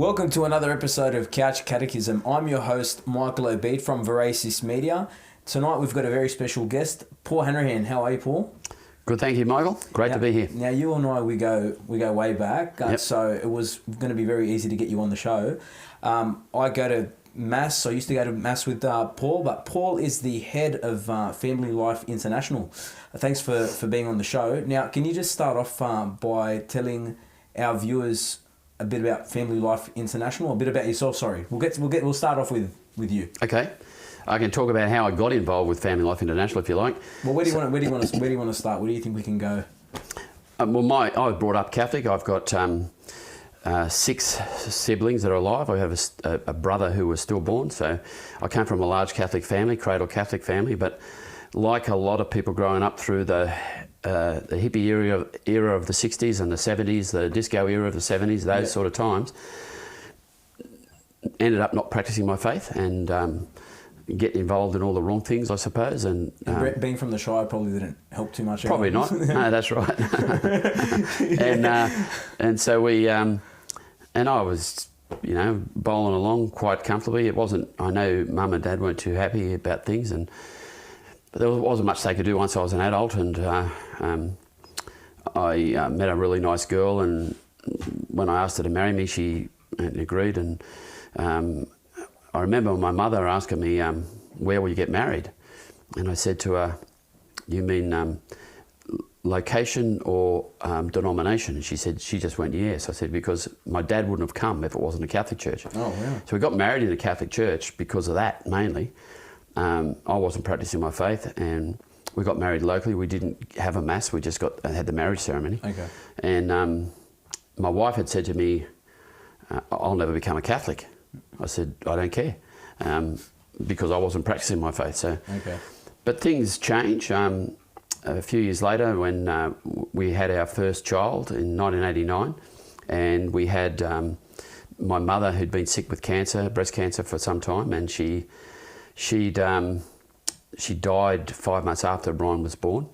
Welcome to another episode of Couch Catechism. I'm your host, Michael Obeid from Veracis Media. Tonight we've got a very special guest, Paul Hanrahan. How are you, Paul? Good, thank you, Michael. Great to be here. Now, you and I, we go way back, so it was going to be very easy to get you on the show. I go to Mass, so I used to go to Mass with Paul, but Paul is the head of Family Life International. Thanks for being on the show. Now, can you just start off by telling our viewers a bit about Family Life International, a bit about yourself? Sorry, we'll start off with you. Okay, I can talk about how I got involved with Family Life International if you like. Well, where do you want to start? Where do you think we can go? I was brought up Catholic. I've got 6 siblings that are alive. I have a brother who was stillborn, so I came from a large Catholic family, cradle Catholic family. But like a lot of people growing up through the hippie era of the 60s and the 70s, the disco era of the 70s, those sort of times, ended up not practicing my faith and getting involved in all the wrong things, I suppose. And being from the Shire probably didn't help too much. Probably not. No, that's right. and so we, and I was, bowling along quite comfortably. It wasn't. I know Mum and Dad weren't too happy about things, but there wasn't much they could do once I was an adult. And I met a really nice girl, and when I asked her to marry me, she agreed. And I remember my mother asking me, where will you get married? And I said to her, you mean location or denomination? And she just went, yes. I said, because my dad wouldn't have come if it wasn't a Catholic church. Oh, wow. So we got married in a Catholic church because of that, mainly. I wasn't practicing my faith, and we got married locally. We didn't have a mass, we just had the marriage ceremony. Okay. And my wife had said to me, I'll never become a Catholic. I said, I don't care, because I wasn't practicing my faith. So, okay. But things change. A few years later, when we had our first child in 1989, and we had my mother who'd been sick with cancer, breast cancer, for some time, and she died 5 months after Brian was born.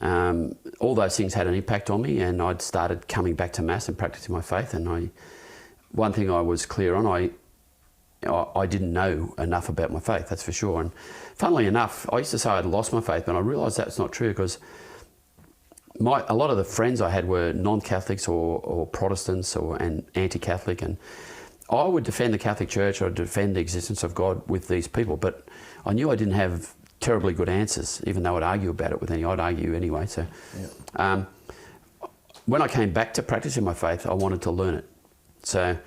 All those things had an impact on me, and I'd started coming back to Mass and practicing my faith. And one thing I was clear on, I didn't know enough about my faith, that's for sure. And funnily enough, I used to say I'd lost my faith, but I realised that's not true, because a lot of the friends I had were non-Catholics or Protestants and anti-Catholic, and I would defend the Catholic Church, or defend the existence of God with these people, but I knew I didn't have terribly good answers, even though I'd argue about it with any. I'd argue anyway. So when I came back to practicing my faith, I wanted to learn it. So,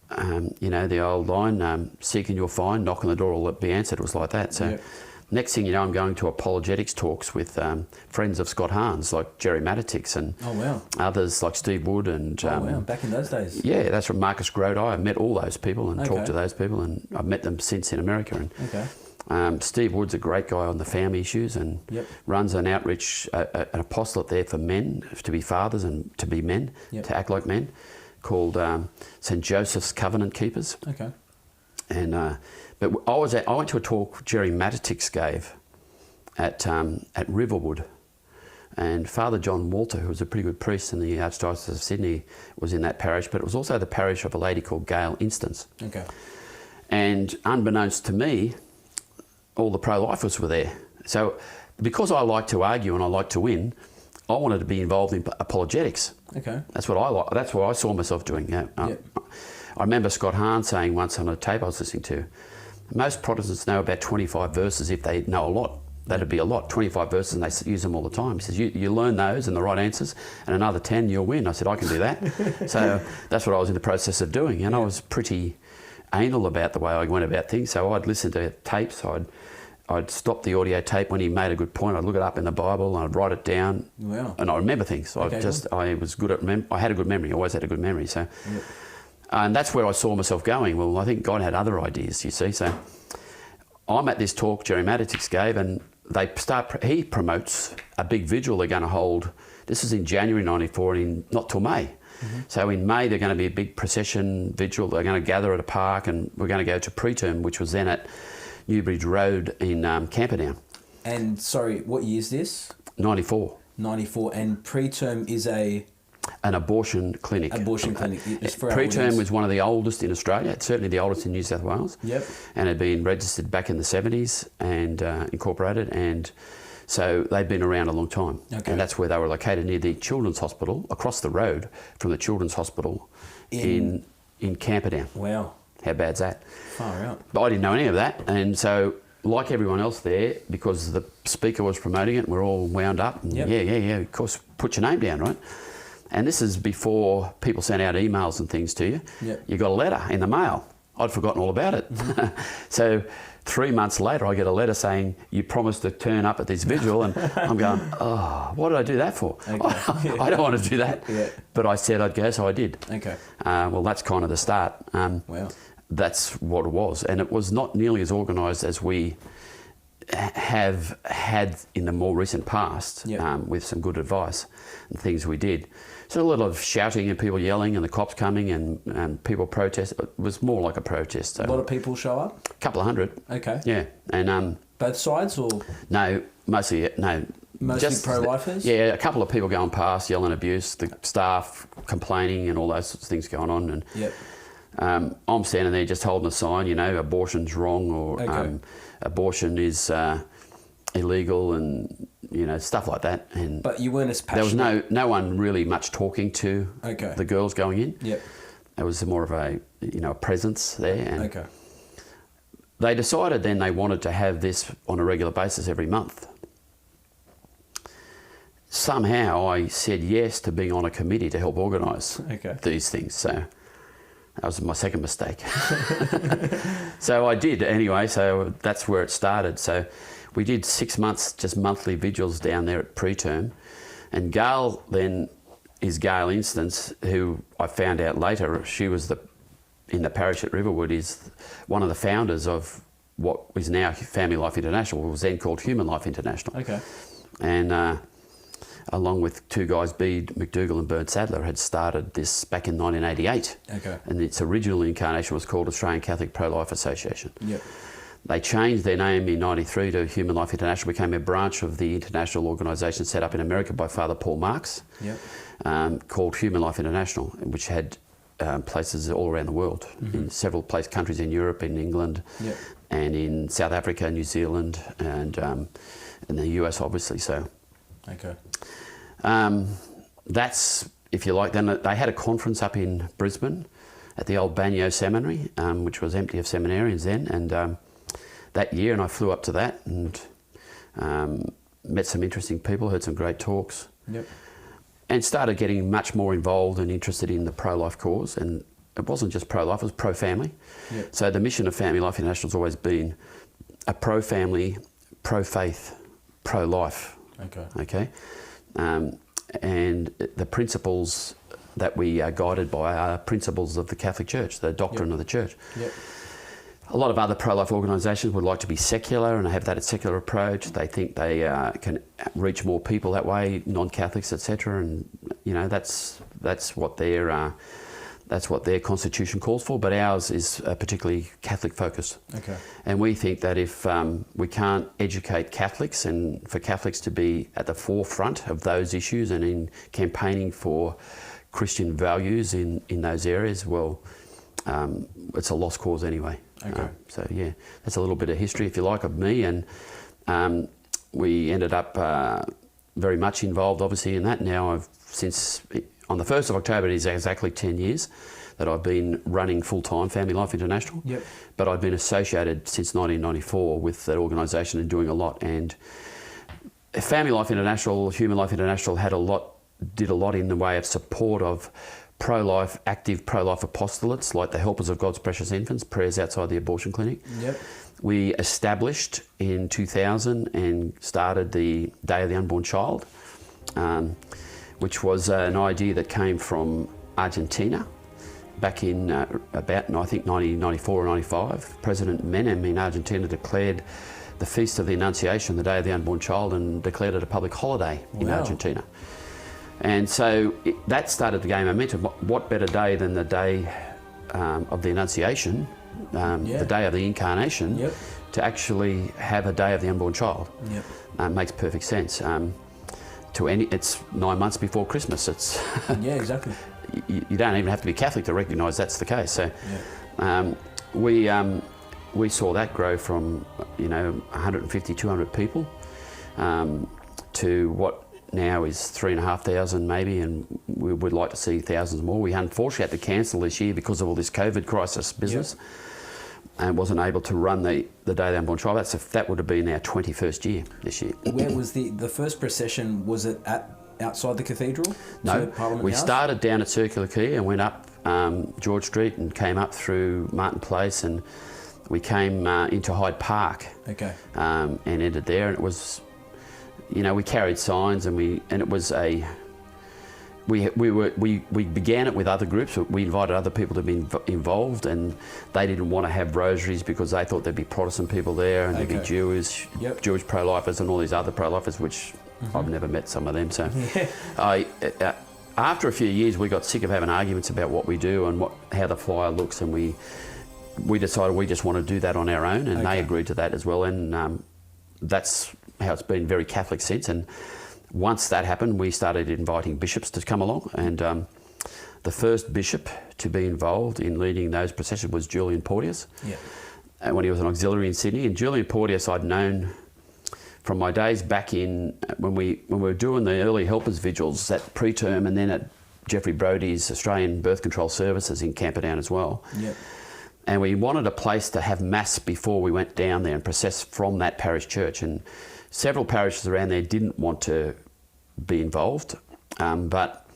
the old line, seek and you'll find, knock on the door will be answered, was like that. So next thing you know, I'm going to apologetics talks with friends of Scott Hahn's, like Jerry Matitix, and others like Steve Wood. And back in those days. Yeah, that's from Marcus Grodi. I met all those people and talked to those people, and I've met them since in America. And Steve Wood's a great guy on the family issues, and runs an outreach, an apostolate there for men, to be fathers and to be men, to act like men, called St. Joseph's Covenant Keepers. Okay. And but I went to a talk Jerry Matitix gave at Riverwood, and Father John Walter, who was a pretty good priest in the Archdiocese of Sydney, was in that parish, but it was also the parish of a lady called Gail Instance. Okay. And unbeknownst to me, all the pro-lifers were there. So because I like to argue and I like to win, I wanted to be involved in apologetics. Okay. That's what I like. That's what I saw myself doing. I remember Scott Hahn saying once on a tape I was listening to, most Protestants know about 25 verses if they know a lot. That'd be a lot, 25 verses, and they use them all the time. He says, you learn those and the right answers, and another 10, you'll win. I said, I can do that. So that's what I was in the process of doing, and I was pretty anal about the way I went about things. So I'd listen to tapes, I'd stop the audio tape when he made a good point. I'd look it up in the Bible and I'd write it down. Wow. And I remember things. I was good at I had a good memory. I always had a good memory. So, and that's where I saw myself going. Well, I think God had other ideas, you see. So I'm at this talk Jerry Matitix gave, and he promotes a big vigil they're going to hold. This is in January 94, not till May. So in May, they're going to be a big procession vigil. They're going to gather at a park, and we're going to go to preterm, which was then at Newbridge Road in Camperdown. And sorry, what year is this? 94. 94, and preterm is a an abortion clinic. Just for Preterm was one of the oldest in Australia, certainly the oldest in New South Wales. Yep. And had been registered back in the 70s and incorporated, and so they've been around a long time. Okay. And that's where they were located, near the Children's Hospital, across the road from the Children's Hospital in Camperdown. Wow. How bad's that? Far out. But I didn't know any of that, and so like everyone else there, because the speaker was promoting it, we're all wound up. And Yep. Yeah, of course, put your name down, right? And this is before people sent out emails and things to you. Yep. You got a letter in the mail. I'd forgotten all about it. So 3 months later, I get a letter saying, you promised to turn up at this vigil. And I'm going, oh, what did I do that for? Okay. I don't want to do that. Yeah. But I said I'd go, so I did. Okay. Well, that's kind of the start. Wow. That's what it was. And it was not nearly as organised as we have had in the more recent past, Yep. with some good advice and things we did. So a lot of shouting and people yelling and the cops coming and people protest. It was more like a protest. So A lot of people show up? a couple of hundred. Okay. Yeah. And Both sides or? no, mostly Mostly pro-lifers? Yeah, a couple of people going past yelling abuse, the staff complaining and all those sorts of things going on. And Yep. I'm standing there just holding a sign, abortion's wrong, or Okay. abortion is illegal, and stuff like that. And But you weren't as there was passionate. no one really much talking to Okay. the girls going in. Yep. There was more of a presence there. And Okay. they decided then they wanted to have this on a regular basis every month. Somehow I said yes to being on a committee to help organise Okay. these things. So that was my second mistake. So I did anyway, so that's where it started. So we did 6 months, just monthly vigils down there at preterm. And Gail then is Gail Instance, who I found out later, she was in the parish at Riverwood, is one of the founders of what is now Family Life International, what was then called Human Life International. Okay. And along with two guys, Bede McDougall and Bert Sadler, had started this back in 1988. Okay. And its original incarnation was called Australian Catholic Pro-Life Association. Yep. They changed their name in 93 to Human Life International, became a branch of the international organisation set up in America by Father Paul Marks, Yep. called Human Life International, which had places all around the world, in several countries in Europe, in England, Yep. and in South Africa, New Zealand, and in the US, obviously. So Okay. that's, if you like, then they had a conference up in Brisbane at the old Banyo Seminary, which was empty of seminarians then, and that year, and I flew up to that and met some interesting people, heard some great talks, Yep. and started getting much more involved and interested in the pro-life cause. And it wasn't just pro-life, it was pro-family. Yep. So the mission of Family Life International has always been a pro-family, pro-faith, pro-life. Okay. Okay, and the principles that we are guided by are principles of the Catholic Church, the doctrine of the Church. Yep. A lot of other pro-life organisations would like to be secular and have that secular approach. They think they can reach more people that way, non-Catholics, etc. And that's what their constitution calls for. But ours is particularly Catholic focused. Okay. And we think that if we can't educate Catholics, and for Catholics to be at the forefront of those issues and in campaigning for Christian values in those areas, well, it's a lost cause anyway. Okay. So yeah, that's a little bit of history, if you like, of me. And we ended up very much involved, obviously, in that. Now, since on the 1st of October, it is exactly 10 years that I've been running full-time Family Life International. Yep. But I've been associated since 1994 with that organisation and doing a lot. And Family Life International, Human Life International did a lot in the way of support of pro-life, active pro-life apostolates like the Helpers of God's Precious Infants, prayers outside the abortion clinic. Yep. We established in 2000 and started the Day of the Unborn Child, which was an idea that came from Argentina back in about, I think, 1994 or 95. President Menem in Argentina declared the Feast of the Annunciation, the Day of the Unborn Child, and declared it a public holiday in Argentina. And so that started to gain momentum. What better day than the day of the Annunciation, the day of the Incarnation, to actually have a Day of the Unborn Child? Yep. Makes perfect sense. it's 9 months before Christmas. It's yeah, exactly. You don't even have to be Catholic to recognise that's the case. So we saw that grow from 150, 200 people to what now is 3,500 maybe, and we would like to see thousands more. We unfortunately had to cancel this year because of all this COVID crisis business, and wasn't able to run the Day of the Unborn Child. That would have been our 21st year this year. Where was the first procession? Was it outside the cathedral? No, Parliament we House? started down at Circular Quay and went up George Street and came up through Martin Place, and we came into Hyde Park. Okay. And ended there, and it was, we carried signs, and it was we began it with other groups. We invited other people to be involved, and they didn't want to have rosaries because they thought there'd be Protestant people there, and there'd be Jewish pro-lifers and all these other pro-lifers, which I've never met some of them. So after a few years, we got sick of having arguments about what we do and how the flyer looks, and we decided we just want to do that on our own, and they agreed to that as well, and that's how it's been very Catholic since. And once that happened, we started inviting bishops to come along, and the first bishop to be involved in leading those processions was Julian Porteous, when he was an auxiliary in Sydney. And Julian Porteous I'd known from my days back in when we were doing the early helpers vigils at preterm, and then at Geoffrey Brodie's Australian Birth Control Services in Camperdown as well. And we wanted a place to have mass before we went down there and process from that parish church. And several parishes around there didn't want to be involved, but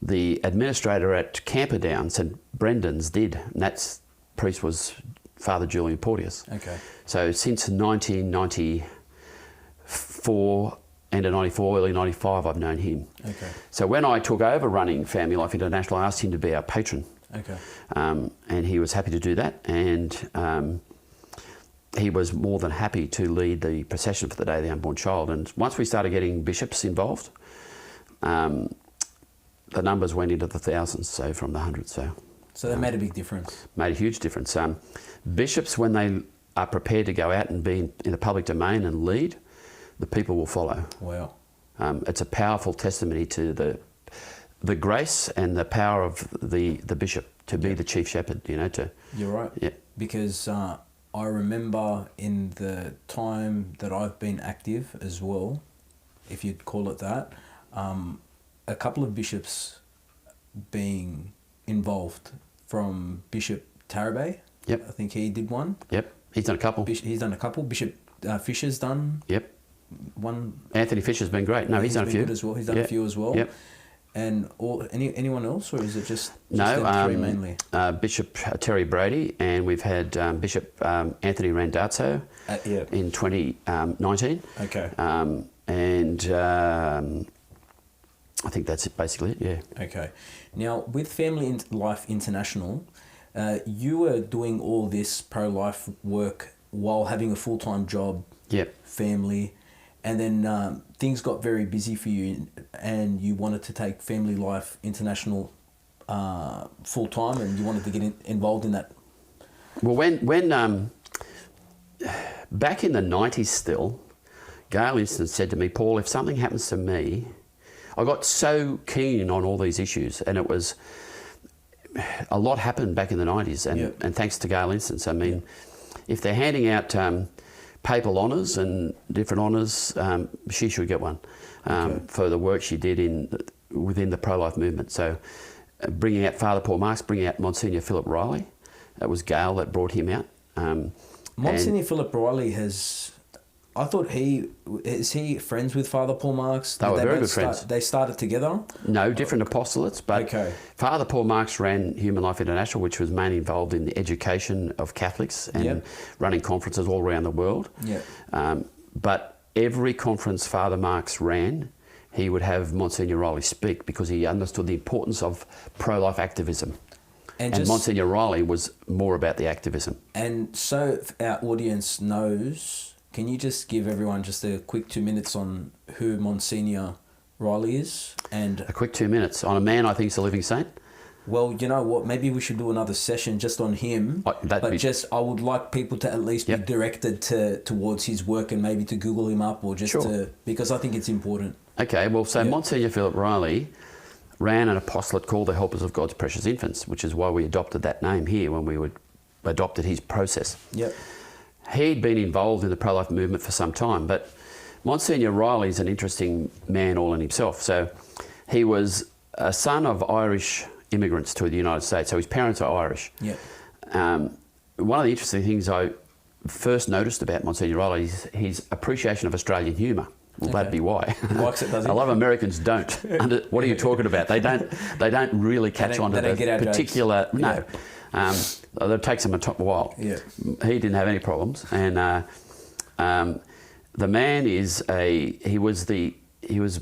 the administrator at Camperdown, St Brendan's, did, and that priest was Father Julian Porteous. Okay. So since 1994, end of 94, early 95, I've known him. Okay. So when I took over running Family Life International, I asked him to be our patron. Okay. And he was happy to do that, and he was more than happy to lead the procession for the Day of the Unborn Child. And once we started getting bishops involved, the numbers went into the thousands, so from the hundreds. So that made a big difference. Made a huge difference. Bishops, when they are prepared to go out and be in the public domain and lead, the people will follow. Wow. It's a powerful testimony to the grace and the power of the bishop to be the chief shepherd, You're right. Yeah. Because I remember in the time that I've been active as well, if you'd call it that, a couple of bishops being involved, from Bishop Tarabay. Yep. I think he did one. Yep. He's done a couple. He's done a couple. Bishop Fisher's done. Yep. One. Anthony Fisher's been great. No, he's done a few. Good as well. He's done a few as well. Yep. And anyone else, or is it just no? Them three mainly? Bishop Terry Brady, and we've had Bishop Anthony Randazzo in 2019. Okay. And I think that's it, basically. Yeah. Okay. Now, with Family Life International, you were doing all this pro-life work while having a full-time job. Yep. Family. And then things got very busy for you, and you wanted to take Family Life International full time, and you wanted to get involved in that. Well, when back in the 90s still, Gail Instant said to me, Paul, if something happens to me, I got so keen on all these issues, and it was a lot happened back in the 90s, and thanks to Gail Instant. I mean, if they're handing out papal honours and different honours, she should get one for the work she did within the pro-life movement. So bringing out Father Paul Marks, bringing out Monsignor Philip Riley, that was Gail that brought him out. Monsignor Philip Riley I thought is he friends with Father Paul Marks? They were very good friends. They started together? No, different apostolates, but Father Paul Marks ran Human Life International, which was mainly involved in the education of Catholics and running conferences all around the world. But every conference Father Marks ran, he would have Monsignor Riley speak, because he understood the importance of pro-life activism. And Monsignor Riley was more about the activism. And so our audience knows, can you just give everyone just a quick 2 minutes on who Monsignor Riley is? And a quick 2 minutes on a man I think is a living saint? Well, you know what? Maybe we should do another session just on him. I would like people to at least be directed towards his work, and maybe to Google him up, or just because I think it's important. Okay, well, so Monsignor Philip Riley ran an apostolate called the Helpers of God's Precious Infants, which is why we adopted that name here when we adopted his process. Yep. He'd been involved in the pro-life movement for some time, but Monsignor Riley's an interesting man all in himself. So he was a son of Irish immigrants to the United States, so his parents are Irish. Yep. One of the interesting things I first noticed about Monsignor Riley is his appreciation of Australian humour. Well, that'd be why. He likes it, does he? A lot of Americans don't. What are you talking about? They don't really catch on to the particular. No, it takes them a while. Yeah. He didn't have any problems, and the man is he was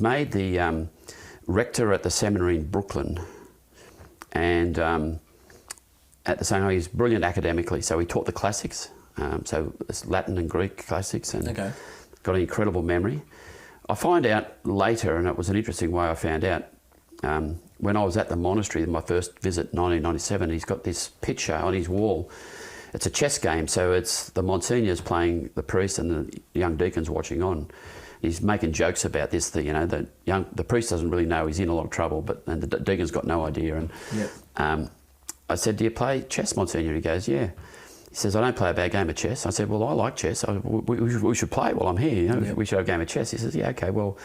made the rector at the seminary in Brooklyn, and at the same time he's brilliant academically. So he taught the classics, so it's Latin and Greek classics, and got an incredible memory. I find out later, and it was an interesting way I found out, when I was at the monastery, my first visit in 1997, he's got this picture on his wall. It's a chess game, so it's the Monsignors playing the priest and the young deacons watching on. He's making jokes about this, the priest doesn't really know he's in a lot of trouble, and the deacon's got no idea. And I said, do you play chess, Monsignor? He goes, yeah. He says, I don't play a bad game of chess. I said, well, I like chess. We should play it while I'm here. We should have a game of chess. He says, yeah, okay, well,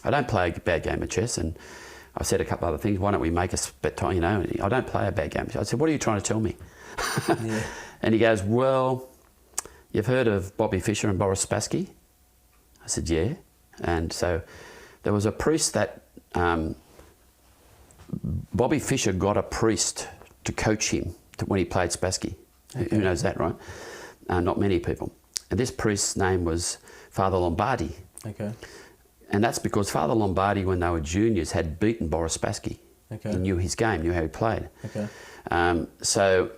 I don't play a bad game of chess. And I said a couple other things. Why don't we make a bet time? I don't play a bad game of chess. I said, what are you trying to tell me? And he goes, well, you've heard of Bobby Fischer and Boris Spassky? I said, yeah. And so there was a priest that Bobby Fischer got a priest to coach him when he played Spassky. Who knows that, right? Not many people. And this priest's name was Father Lombardi. Okay. And that's because Father Lombardi, when they were juniors, had beaten Boris Spassky. Okay. He knew his game, knew how he played. Okay. So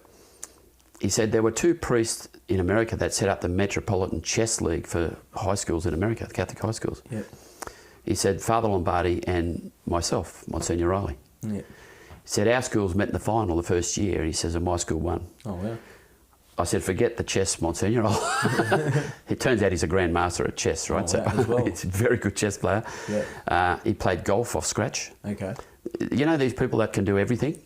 he said there were two priests in America that set up the Metropolitan Chess League for high schools in America, the Catholic high schools. Yep. He said Father Lombardi and myself, Monsignor Riley. Yep. He said our schools met in the final the first year. He says, and my school won. Oh, wow. I said, forget the chess, Monsignor. It turns out he's a grandmaster at chess, right? Oh, wow, so he's a very good chess player. Yeah. He played golf off scratch. Okay. You know these people that can do everything?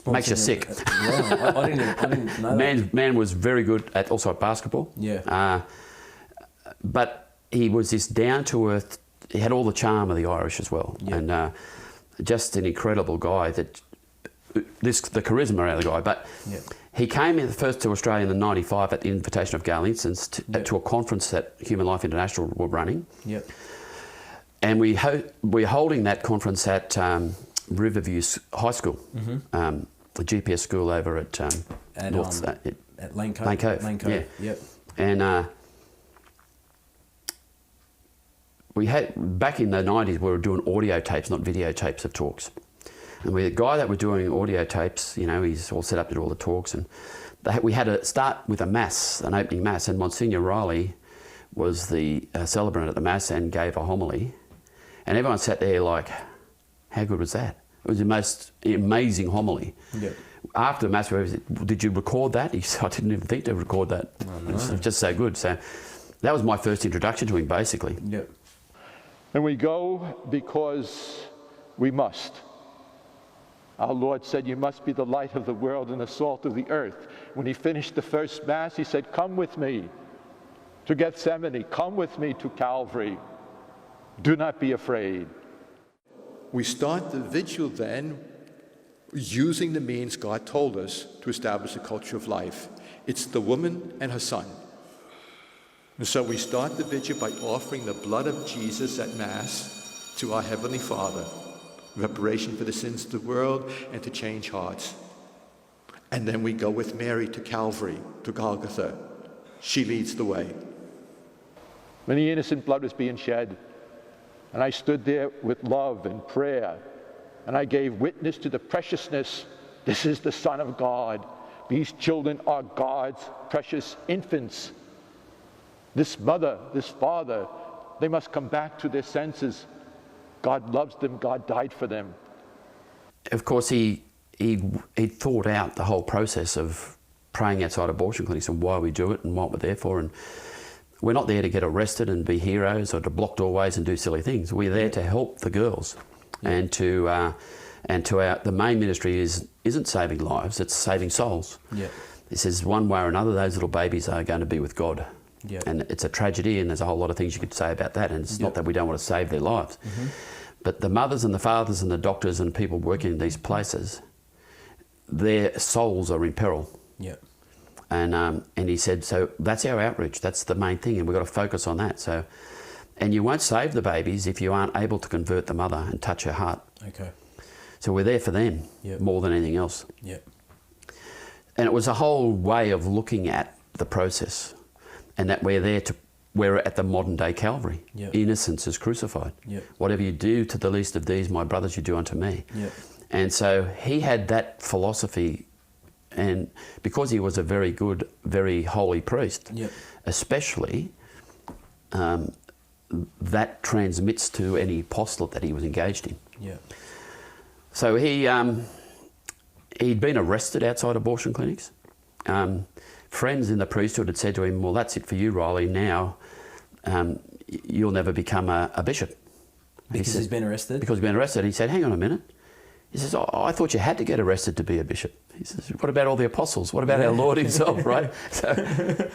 Makes you sick. I didn't know that. Man was very good also at basketball. Yeah. But he was this down-to-earth, he had all the charm of the Irish as well. Yeah. And just an incredible guy the charisma out of the guy. But he came in first to Australia in '95 at the invitation of Gail Instance to a conference that Human Life International were running. Yep. And we're holding that conference at Riverview High School, the GPS school over at Lane Cove. Lane Cove. Lane Cove. Yeah. Yep. And we had back in the '90s, we were doing audio tapes, not videotapes of talks. And the guy that were doing audio tapes, he's all set up to do all the talks, and we had to start with a mass, an opening mass, and Monsignor Riley was the celebrant at the mass and gave a homily, and everyone sat there like, how good was that? It was the most amazing homily. Yep. After the mass, did you record that? He said, I didn't even think to record that. Oh, no. It was just so good. So that was my first introduction to him, basically. Yep. And we go because we must. Our Lord said, you must be the light of the world and the salt of the earth. When he finished the first Mass, he said, come with me to Gethsemane. Come with me to Calvary. Do not be afraid. We start the vigil then using the means God told us to establish a culture of life. It's the woman and her son. And so we start the vigil by offering the blood of Jesus at Mass to our Heavenly Father. Reparation for the sins of the world and to change hearts. And then we go with Mary to Calvary, to Golgotha. She leads the way. Many innocent blood was being shed, and I stood there with love and prayer, and I gave witness to the preciousness. This is the Son of God. These children are God's precious infants. This mother, this father, they must come back to their senses. God loves them. God died for them. Of course, he thought out the whole process of praying outside abortion clinics and why we do it and what we're there for. And we're not there to get arrested and be heroes or to block doorways and do silly things. We're there to help the girls, and the main ministry isn't saving lives; it's saving souls. Yeah. He says one way or another, those little babies are going to be with God. Yeah. And it's a tragedy, and there's a whole lot of things you could say about that. And it's not that we don't want to save their lives, but the mothers and the fathers and the doctors and people working in these places, their souls are in peril. Yeah. And he said, so that's our outreach. That's the main thing, and we've got to focus on that. So, and you won't save the babies if you aren't able to convert the mother and touch her heart. Okay. So we're there for them more than anything else. Yeah. And it was a whole way of looking at the process, and that we're at the modern day Calvary. Yep. Innocence is crucified. Yep. Whatever you do to the least of these, my brothers, you do unto me. Yep. And so he had that philosophy. And because he was a very good, very holy priest, especially, that transmits to any apostolate that he was engaged in. Yeah. So he'd been arrested outside abortion clinics. Friends in the priesthood had said to him, well, that's it for you, Riley. Now you'll never become a bishop. Because he's been arrested? Because he's been arrested. He said, hang on a minute. He says, oh, I thought you had to get arrested to be a bishop. He says, what about all the apostles? What about our Lord himself, right? So,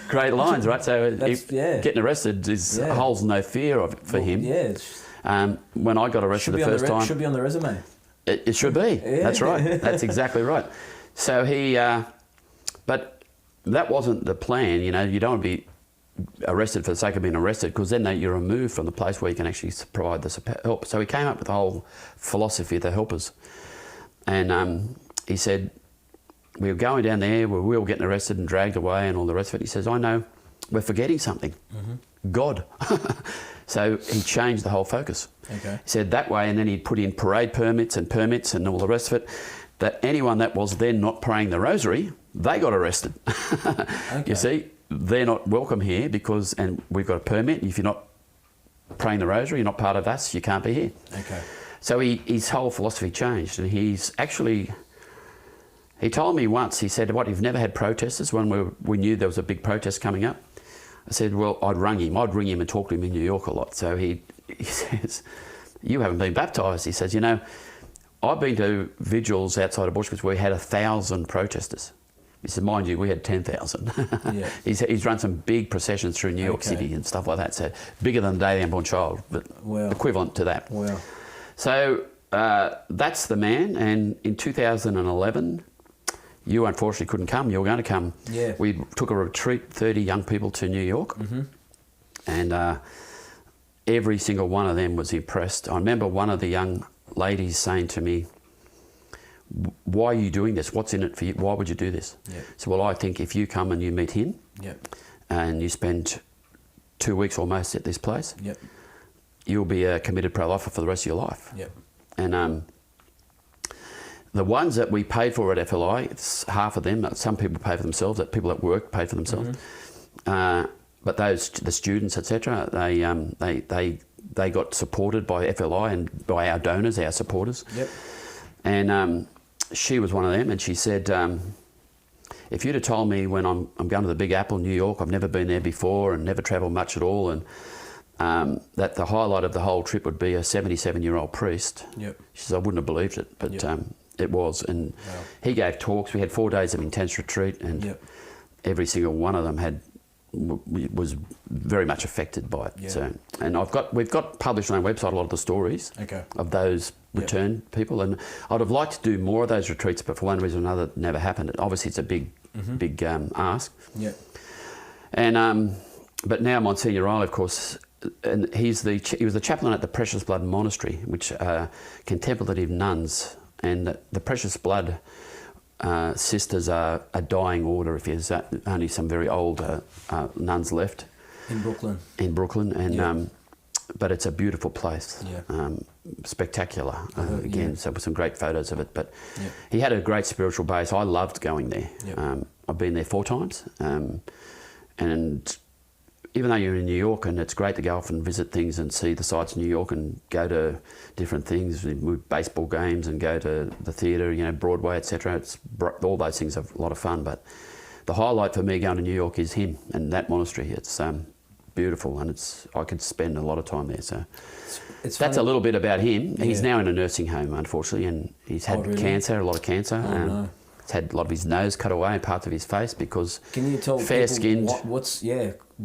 great lines, right? So getting arrested holds no fear for him. Yeah. When I got arrested the first time... It should be on the resume. It should be. Yeah. That's right. That's exactly right. So but that wasn't the plan. You know, you don't want to be arrested for the sake of being arrested, because then you're removed from the place where you can actually provide the help. So he came up with the whole philosophy of the helpers. And he said, we were going down there, we were all getting arrested and dragged away and all the rest of it. He says, I know, we're forgetting something. God. So he changed the whole focus. Okay. He said that way, and then he'd put in parade permits and all the rest of it, that anyone that was then not praying the rosary, they got arrested. Okay. You see, they're not welcome here and we've got a permit. If you're not praying the rosary, you're not part of us, you can't be here. Okay. So his whole philosophy changed, and he told me once, he said, what, you've never had protesters when we knew there was a big protest coming up? I said, well, I'd ring him and talk to him in New York a lot. So he says, you haven't been baptised. He says, you know, I've been to vigils outside of Bushwicks where we had 1,000 protesters. He said, mind you, we had 10,000. Yeah. He's run some big processions through New York City and stuff like that. So bigger than the Day of the Unborn Child, but equivalent to that. Wow. So that's the man. And in 2011, you unfortunately couldn't come. You were going to come. Yeah. We took a retreat, 30 young people to New York. And every single one of them was impressed. I remember one of the young ladies saying to me, why are you doing this? What's in it for you? Why would you do this? Yep. So, well, I think if you come and you meet him and you spend 2 weeks almost at this place, you'll be a committed pro-lifer for the rest of your life. Yep. And the ones that we paid for at FLI, it's half of them. Some people pay for themselves. That people at work pay for themselves. But the students, etc., they got supported by FLI and by our donors, our supporters. Yep. And she was one of them, and she said, if you'd have told me when I'm going to the Big Apple, New York, I've never been there before and never travelled much at all, and that the highlight of the whole trip would be a 77-year-old priest, she says, I wouldn't have believed it, but it was. And he gave talks. We had 4 days of intense retreat, and every single one of them was very much affected by it. So, and we've got published on our website a lot of the stories of those return people, and I'd have liked to do more of those retreats, but for one reason or another, it never happened. Obviously, it's a big ask. Yeah. And but now Monsignor Riley, of course, and he was the chaplain at the Precious Blood Monastery, which contemplative nuns, and the Precious Blood sisters are a dying order. If there's only some very old nuns left in Brooklyn, and but it's a beautiful place, spectacular again. So with some great photos of it. But he had a great spiritual base. I loved going there. I've been there 4 times, and even though you're in New York, and it's great to go off and visit things and see the sights in New York and go to different things, baseball games and go to the theatre, Broadway, etc. All those things are a lot of fun. But the highlight for me going to New York is him and that monastery. It's beautiful, and I could spend a lot of time there. So it's that's funny. a little bit about him. Yeah. He's now in a nursing home, unfortunately, and he's had really? cancer, a lot of cancer. No. He's had a lot of his nose cut away and parts of his face because Can you tell fair people skinned. what's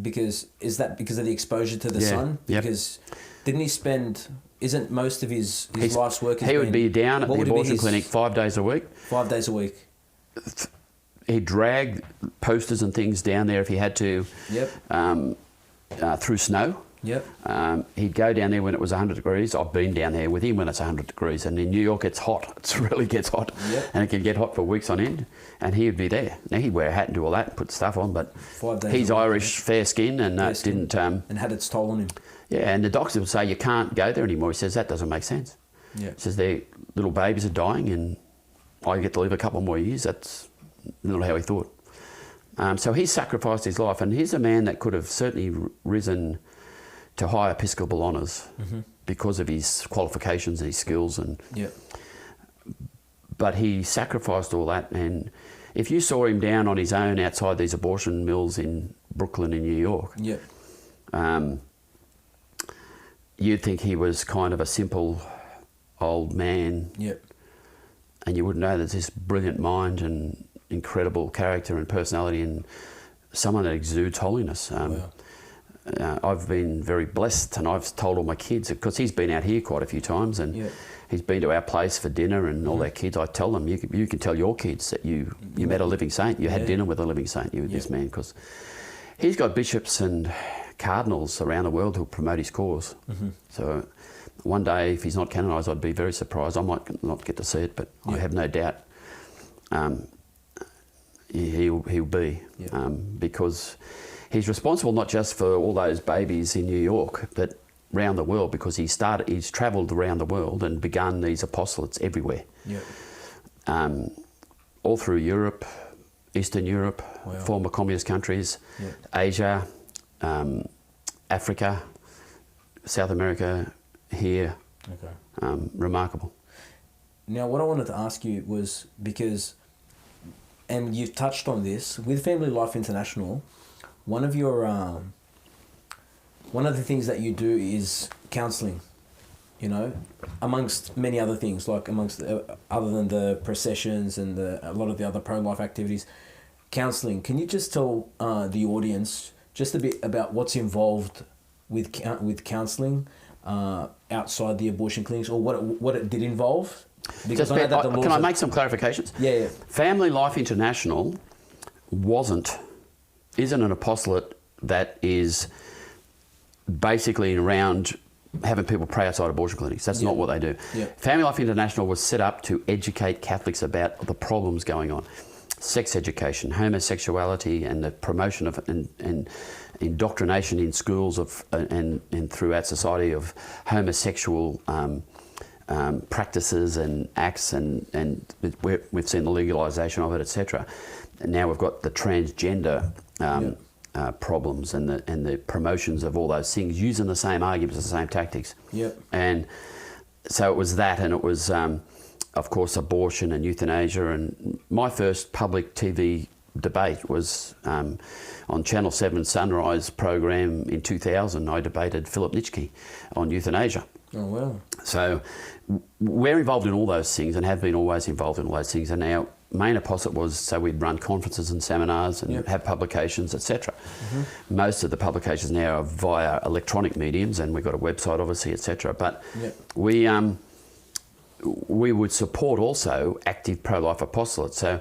because is that because of the exposure to the sun? Yep. Because didn't he spend? Isn't most of his life's work? He would be down at the abortion clinic 5 days a week. 5 days a week. He'd drag posters and things down there if he had to. Yep. Through snow. Yep. He'd go down there when it was 100 degrees. I've been down there with him when it's 100 degrees. And in New York, it's hot. It really gets hot. Yep. And it can get hot for weeks on end. And he would be there. Now, he'd wear a hat and do all that and put stuff on. But 5 days he's a week, Irish, fair skin, and didn't... and had its toll on him. Yeah, and the doctors would say, you can't go there anymore. He says, that doesn't make sense. Yeah. He says, their little babies are dying and I get to live a couple more years. That's not how he thought. So he sacrificed his life, and he's a man that could have certainly risen to high episcopal honours because of his qualifications and his skills. But he sacrificed all that, and if you saw him down on his own outside these abortion mills in Brooklyn in New York, you'd think he was kind of a simple old man, and you wouldn't know there's this brilliant mind and incredible character and personality and someone that exudes holiness. I've been very blessed, and I've told all my kids, because he's been out here quite a few times, and he's been to our place for dinner and all our kids. I tell them, you can tell your kids that you met a living saint, you had dinner with a living saint, this man, because he's got bishops and cardinals around the world who'll promote his cause. So one day, if he's not canonised, I'd be very surprised. I might not get to see it, but I have no doubt he'll be, because he's responsible not just for all those babies in New York, but around the world, because he's travelled around the world and begun these apostolates everywhere. All through Europe, Eastern Europe, former communist countries, Asia, Africa, South America, here. Remarkable. Now, what I wanted to ask you was, because, and you've touched on this, with Family Life International, one of the things that you do is counselling, you know, amongst many other things, like other than the processions and a lot of the other pro-life activities, counselling. Can you just tell the audience just a bit about what's involved with counselling outside the abortion clinics, or what it did involve? Because can I make some clarifications? Yeah. Family Life International isn't an apostolate that is basically around having people pray outside abortion clinics. That's not what they do. Family Life International was set up to educate Catholics about the problems going on. Sex education, homosexuality, and the promotion of and indoctrination in schools and throughout society of homosexual practices and acts, and we've seen the legalisation of it, etc. And now we've got the transgender problems and the promotions of all those things, using the same arguments, the same tactics. And so it was that, and it was, of course, abortion and euthanasia. And my first public TV debate was on Channel 7 Sunrise program in 2000. I debated Philip Nitschke on euthanasia. Oh, wow. So we're involved in all those things, and have been always involved in all those things. And our main apostolate was, so we'd run conferences and seminars and have publications, etc. Most of the publications now are via electronic mediums, and we've got a website, obviously, etc. But we would support also active pro-life apostolate. So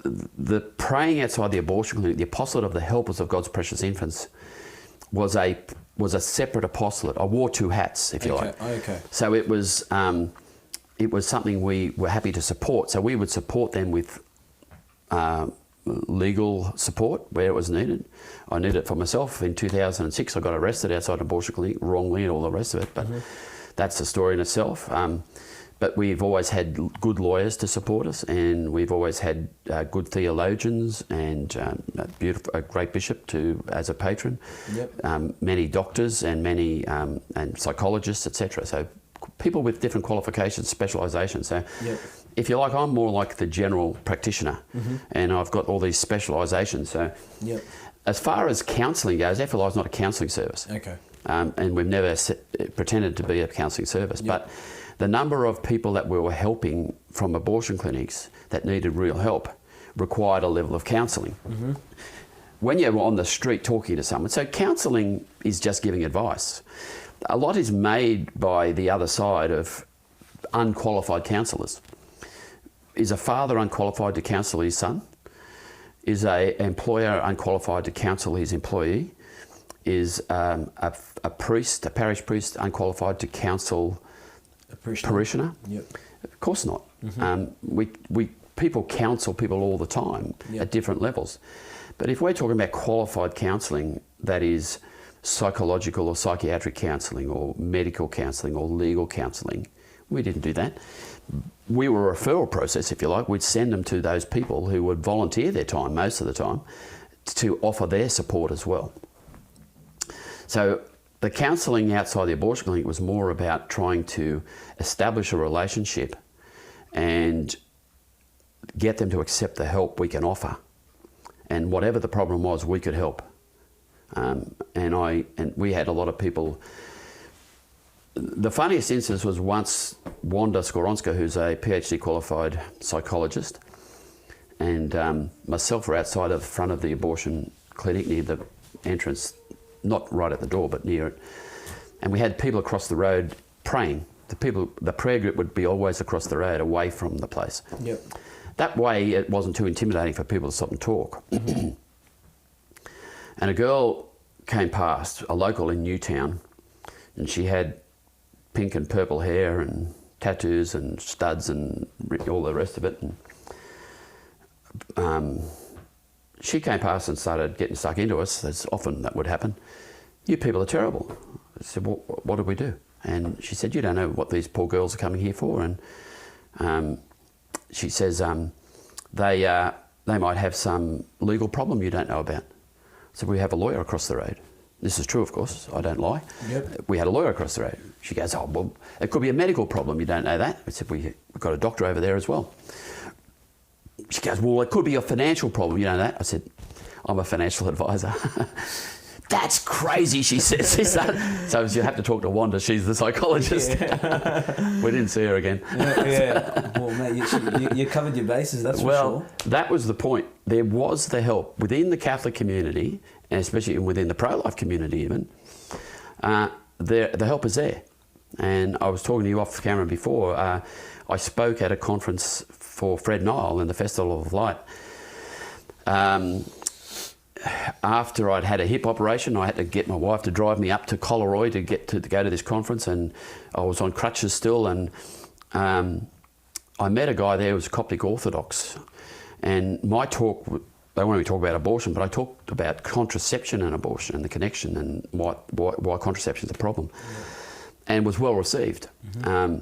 the praying outside the abortion clinic, the apostolate of the helpers of God's precious infants, was a separate apostolate. I wore two hats, if you like. So it was something we were happy to support. So we would support them with legal support where it was needed. I needed it for myself. In 2006, I got arrested outside an abortion clinic wrongly and all the rest of it. But that's a story in itself. But we've always had good lawyers to support us, and we've always had good theologians and a great bishop as a patron. Many doctors and many and psychologists, etc. So people with different qualifications, specialisations. So if you like, I'm more like the general practitioner, and I've got all these specialisations. So as far as counselling goes, FLI is not a counselling service. Okay. And we've never pretended to be a counselling service. Yep. But the number of people that we were helping from abortion clinics that needed real help required a level of counselling. Mm-hmm. When you're on the street talking to someone, so counselling is just giving advice. A lot is made by the other side of unqualified counsellors. Is a father unqualified to counsel his son? Is an employer unqualified to counsel his employee? Is a priest, a parish priest, unqualified to counsel a parishioner? Yep. Of course not. Mm-hmm. People counsel people all the time at different levels. But if we're talking about qualified counselling, that is psychological or psychiatric counselling or medical counselling or legal counselling, we didn't do that. We were a referral process, if you like. We'd send them to those people who would volunteer their time most of the time to offer their support as well. So the counselling outside the abortion clinic was more about trying to establish a relationship and get them to accept the help we can offer. And whatever the problem was, we could help. And we had a lot of people. The funniest instance was once Wanda Skoronska, who's a PhD qualified psychologist, and myself were outside of the front of the abortion clinic near the entrance, not right at the door, but near it. And we had people across the road praying. The prayer group would be always across the road, away from the place. Yep. That way it wasn't too intimidating for people to stop and talk. Mm-hmm. And a girl came past, a local in Newtown, and she had pink and purple hair and tattoos and studs and all the rest of it. And she came past and started getting stuck into us, as often that would happen. You people are terrible. I said, well, what did we do? And she said, you don't know what these poor girls are coming here for. And she says, they might have some legal problem you don't know about. So we have a lawyer across the road. This is true, of course, I don't lie. Yep. We had a lawyer across the road. She goes, oh, well, it could be a medical problem, you don't know that. I said, we've got a doctor over there as well. She goes, well, it could be a financial problem, you know that. I said, I'm a financial advisor. That's crazy, she says. So you have to talk to Wanda, she's the psychologist. Yeah. We didn't see her again. Yeah. Well, mate, you covered your bases, that's for sure. Well, that was the point. There was the help within the Catholic community, and especially within the pro-life community even. The help is there. And I was talking to you off camera before. I spoke at a conference for Fred Nile in the Festival of Light. After I'd had a hip operation, I had to get my wife to drive me up to Collaroy to go to this conference, and I was on crutches still. And I met a guy there who was Coptic Orthodox, and my talk, they wanted me to talk about abortion, but I talked about contraception and abortion and the connection and why contraception is a problem, and was well received. Mm-hmm.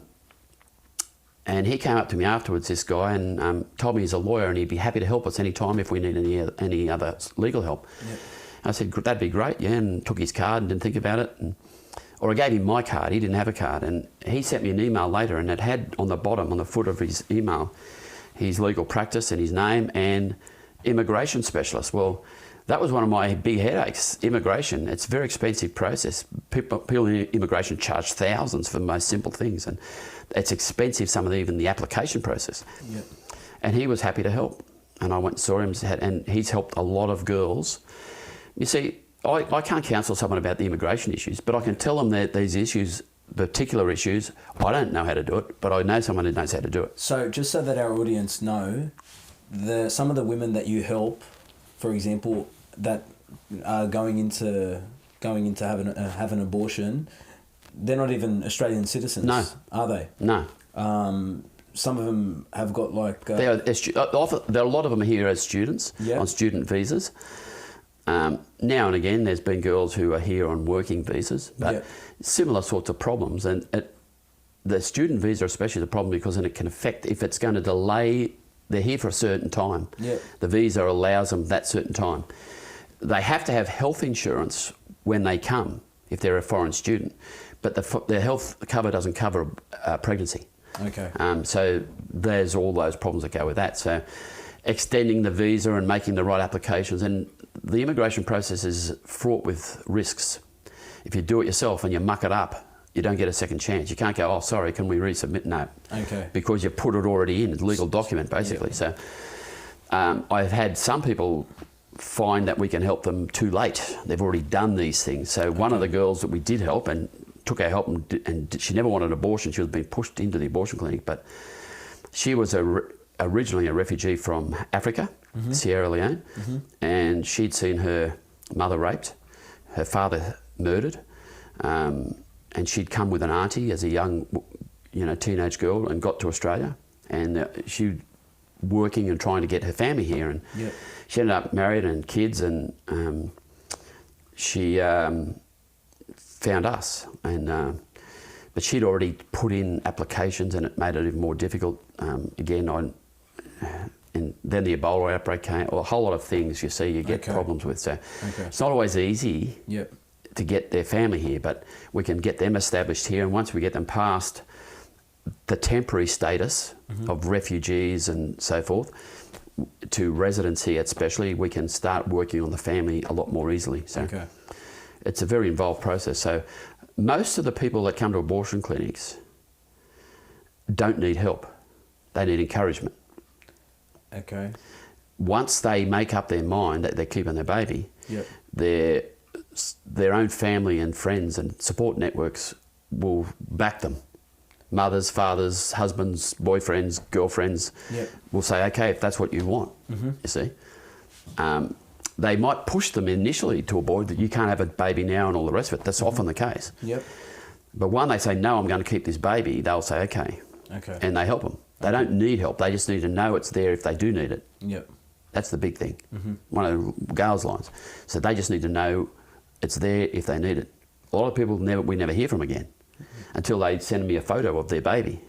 And he came up to me afterwards, this guy, and told me he's a lawyer and he'd be happy to help us any time if we need any other legal help. Yep. I said, that'd be great, yeah, and took his card and didn't think about it. Or I gave him my card, he didn't have a card, and he sent me an email later, and it had on the bottom, on the foot of his email, his legal practice and his name and immigration specialist. Well, that was one of my big headaches, immigration. It's a very expensive process. People in immigration charge thousands for the most simple things, and it's expensive, even the application process. Yep. And he was happy to help. And I went and saw him, and he's helped a lot of girls. You see, I can't counsel someone about the immigration issues, but I can tell them that these issues, particular issues, I don't know how to do it, but I know someone who knows how to do it. So just so that our audience know, some of the women that you help, for example, that are going into have an abortion, they're not even Australian citizens. No. Are they? No. Some of them have got like... there are a lot of them here as students, on student visas. Now and again, there's been girls who are here on working visas, but similar sorts of problems. And the student visa especially is a problem because then it can affect, if it's going to delay, they're here for a certain time. Yep. The visa allows them that certain time. They have to have health insurance when they come, if they're a foreign student, but the health cover doesn't cover pregnancy. Okay. So there's all those problems that go with that. So extending the visa and making the right applications, and the immigration process is fraught with risks. If you do it yourself and you muck it up, you don't get a second chance. You can't go, oh, sorry, can we resubmit? No. Okay. Because you put it already in, it's a legal document, basically. So I've had some people find that we can help them too late. They've already done these things. So one of the girls that we did help and took our help, and she never wanted an abortion. She was being pushed into the abortion clinic, but she was originally a refugee from Africa, Sierra Leone, and she'd seen her mother raped, her father murdered, and she'd come with an auntie as a young, teenage girl and got to Australia, and she working and trying to get her family here, and she ended up married and kids, and she found us, and but she'd already put in applications, and it made it even more difficult. And then the Ebola outbreak came, or a whole lot of things you get problems with. So it's not always easy to get their family here, but we can get them established here, and once we get them past the temporary status of refugees and so forth to residency, especially, we can start working on the family a lot more easily. So it's a very involved process. So most of the people that come to abortion clinics don't need help. They need encouragement. Okay. Once they make up their mind that they're keeping their baby, their own family and friends and support networks will back them. Mothers, fathers, husbands, boyfriends, girlfriends will say, okay, if that's what you want, you see. They might push them initially to abort, that you can't have a baby now and all the rest of it. That's often the case. But when they say, no, I'm going to keep this baby, they'll say, okay. And they help them. They don't need help. They just need to know it's there if they do need it. That's the big thing. One of the girls' lines. So they just need to know it's there if they need it. A lot of people we never hear from again until they send me a photo of their baby,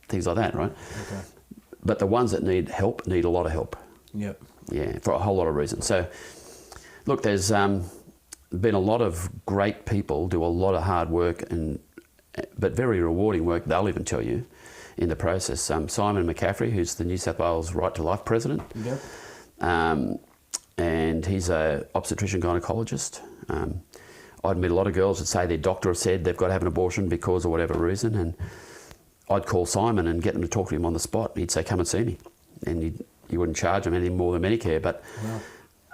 things like that, right? But the ones that need help need a lot of help. Yeah, for a whole lot of reasons. So, look, there's been a lot of great people do a lot of hard work, but very rewarding work, they'll even tell you, in the process. Simon McCaffrey, who's the New South Wales Right to Life president, and he's an obstetrician gynecologist. I'd meet a lot of girls that say their doctor said they've got to have an abortion because of whatever reason, and I'd call Simon and get them to talk to him on the spot. He'd say, come and see me, and you wouldn't charge them anything more than Medicare, but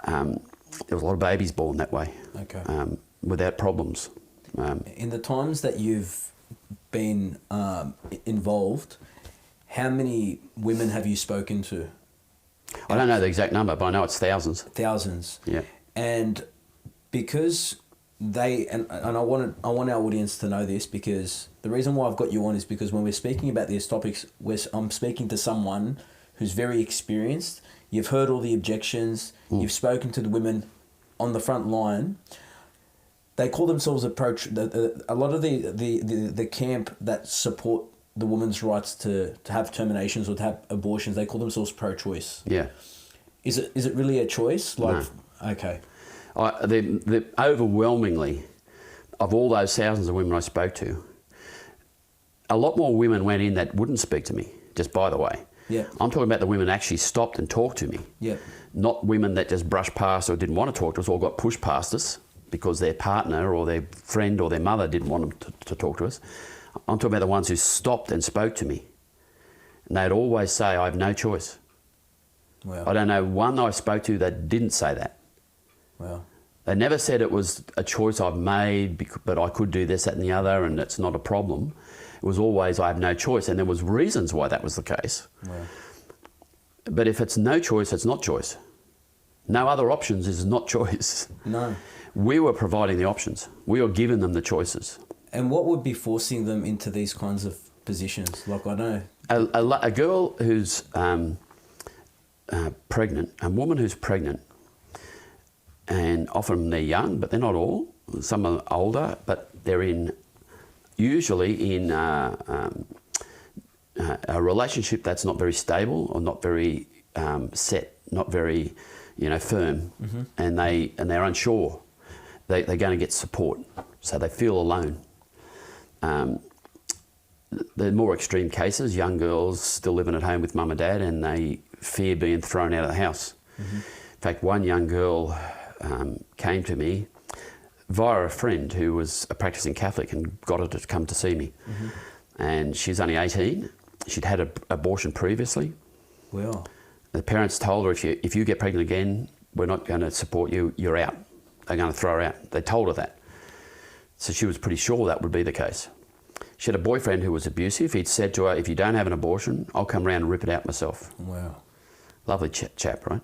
there was a lot of babies born that way, without problems. In the times that you've been involved, how many women have you spoken to? I don't know the exact number, but I know it's thousands. Thousands. Yeah. And because and I want our audience to know this, because the reason why I've got you on is because when we're speaking about these topics, I'm speaking to someone who's very experienced. You've heard all the objections. You've spoken to the women on the front line. They call themselves a lot of the camp that support the women's rights to have terminations or to have abortions, they call themselves pro-choice. Yeah. Is it really a choice? No. Okay. The overwhelmingly, of all those thousands of women I spoke to, a lot more women went in that wouldn't speak to me, just by the way. Yeah. I'm talking about the women that actually stopped and talked to me. Yeah. Not women that just brushed past or didn't want to talk to us or got pushed past us because their partner or their friend or their mother didn't want them to talk to us. I'm talking about the ones who stopped and spoke to me. And they'd always say, I have no choice. Wow. I don't know one I spoke to that didn't say that. Wow. They never said it was a choice I've made, but I could do this, that and the other, and it's not a problem. It was always, I have no choice, and there was reasons why that was the case. Wow. But if it's no choice, it's not choice. No other options is not choice. No. We were providing the options. We were giving them the choices. And what would be forcing them into these kinds of positions? Like, I know. A girl who's pregnant, a woman who's pregnant, and often they're young, but they're not all. Some are older, but they're usually in a relationship that's not very stable or not very set, not very, firm, and they're unsure. They're going to get support, so they feel alone. The more extreme cases, young girls still living at home with mum and dad, and they fear being thrown out of the house. In fact, one young girl came to me via a friend who was a practicing Catholic and got her to come to see me. Mm-hmm. And she's only 18. She'd had an abortion previously. Wow. The parents told her, if you get pregnant again, we're not going to support you, you're out. They're going to throw her out. They told her that. So she was pretty sure that would be the case. She had a boyfriend who was abusive. He'd said to her, if you don't have an abortion, I'll come around and rip it out myself. Wow. Lovely chap, right?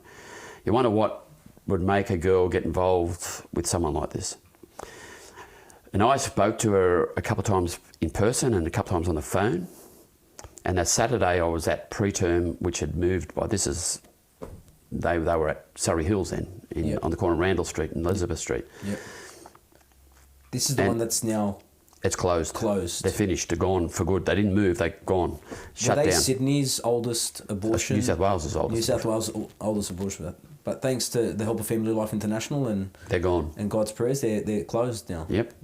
You wonder what would make a girl get involved with someone like this. And I spoke to her a couple of times in person and a couple of times on the phone. And that Saturday I was at preterm, which had moved by, they were at Surrey Hills then, on the corner of Randall Street and Elizabeth Street. Yep. This is the one that's now... It's closed. Closed. They're finished. They're gone for good. They didn't move. They're gone. Shut down. Sydney's oldest abortion? New South Wales' oldest. New South Wales' oldest abortion. But thanks to the help of Family Life International and... They're gone. And God's prayers, they're closed now. Yep.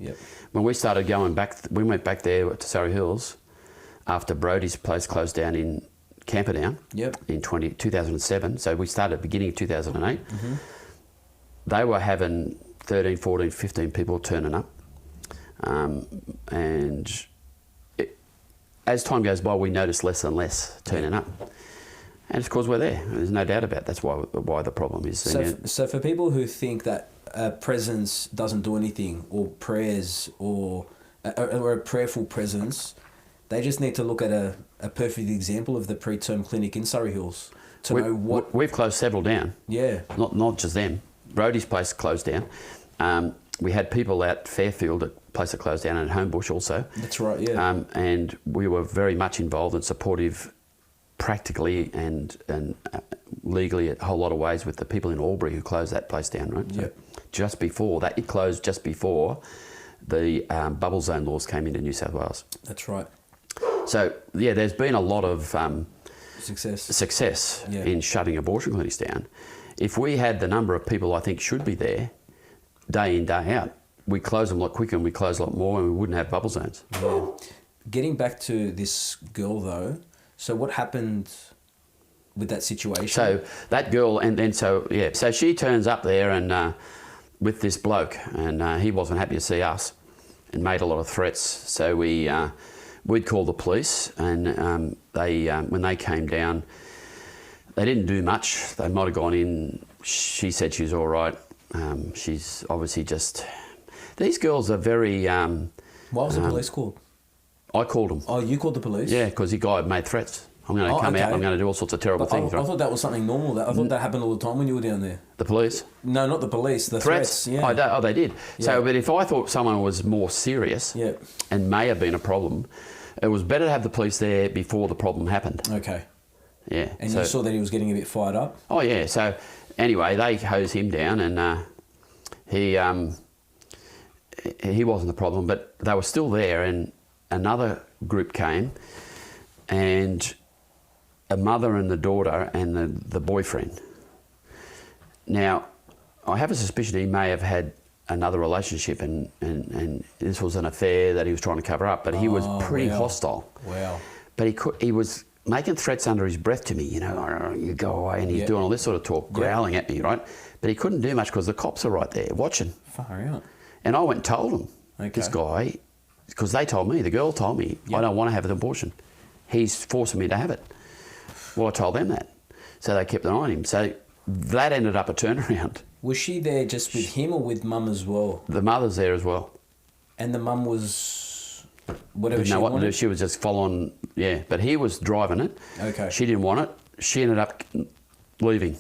When we started going back, we went back there to Surrey Hills after Brodie's place closed down in Camperdown in 2007. So we started at the beginning of 2008. Mm-hmm. They were having 13, 14, 15 people turning up. As time goes by, we notice less and less turning up. And it's because we're there. There's no doubt about it. That's why the problem is. So for people who think that a presence doesn't do anything, or prayers, or a prayerful presence, they just need to look at a perfect example of the preterm clinic in Surrey Hills to know what... We've closed several down. Yeah. Not just them. Brodie's place closed down. We had people at Fairfield, a place that closed down, and at Homebush also. That's right, yeah. And we were very much involved and supportive practically and legally a whole lot of ways with the people in Albury who closed that place down, right? Yep. So just before that, it closed just before the bubble zone laws came into New South Wales. That's right. So, yeah, there's been a lot of success in shutting abortion clinics down. If we had the number of people I think should be there, day in, day out, we'd close them a lot quicker and we'd close a lot more and we wouldn't have bubble zones. Yeah. Getting back to this girl though, so what happened with that situation? So that girl, so she turns up there and with this bloke, and he wasn't happy to see us and made a lot of threats. So we'd call the police, and when they came down, they didn't do much. They might have gone in. She said she was all right. She's obviously just... These girls are very... Why was the police called? I called them. Oh, you called the police? Yeah, because the guy had made threats. I'm going to come out, I'm going to do all sorts of terrible things. I thought that was something normal. I thought that happened all the time when you were down there. The police? No, not the police. The threats. Yeah. Oh, they did. Yeah. So, but if I thought someone was more serious and may have been a problem, it was better to have the police there before the problem happened. Okay. Yeah. And you saw that he was getting a bit fired up? Oh, yeah. So, anyway, they hosed him down, and he wasn't the problem, but they were still there, and another group came, and a mother and the daughter and the boyfriend. Now, I have a suspicion he may have had another relationship, and this was an affair that he was trying to cover up, but he was pretty hostile. Wow. But he was making threats under his breath to me, you go away, and he's doing all this sort of talk, growling at me, right? But he couldn't do much because the cops are right there watching. Far out. And I went and told him, this guy, because they told me, the girl told me, I don't want to have an abortion. He's forcing me to have it. Well, I told them that. So they kept an eye on him. So that ended up a turnaround. Was she there just with him or with mum as well? The mother's there as well. And the mum was whatever she wanted? Didn't know what to do. She was just following, but he was driving it. Okay. She didn't want it. She ended up leaving.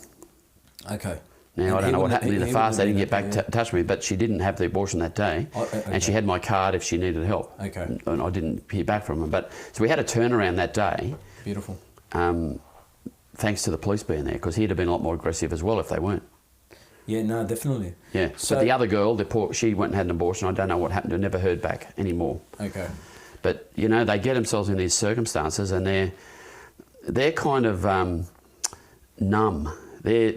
Okay. Now, I don't know what happened in the fast. They didn't get back to touch me, but she didn't have the abortion that day. And she had my card if she needed help. Okay. And I didn't hear back from her. So we had a turnaround that day. Beautiful. Thanks to the police being there, because he'd have been a lot more aggressive as well if they weren't. Yeah, no, definitely. Yeah, so, but the other girl, she went and had an abortion. I don't know what happened. I never heard back anymore. Okay. But, they get themselves in these circumstances, and they're kind of numb. They're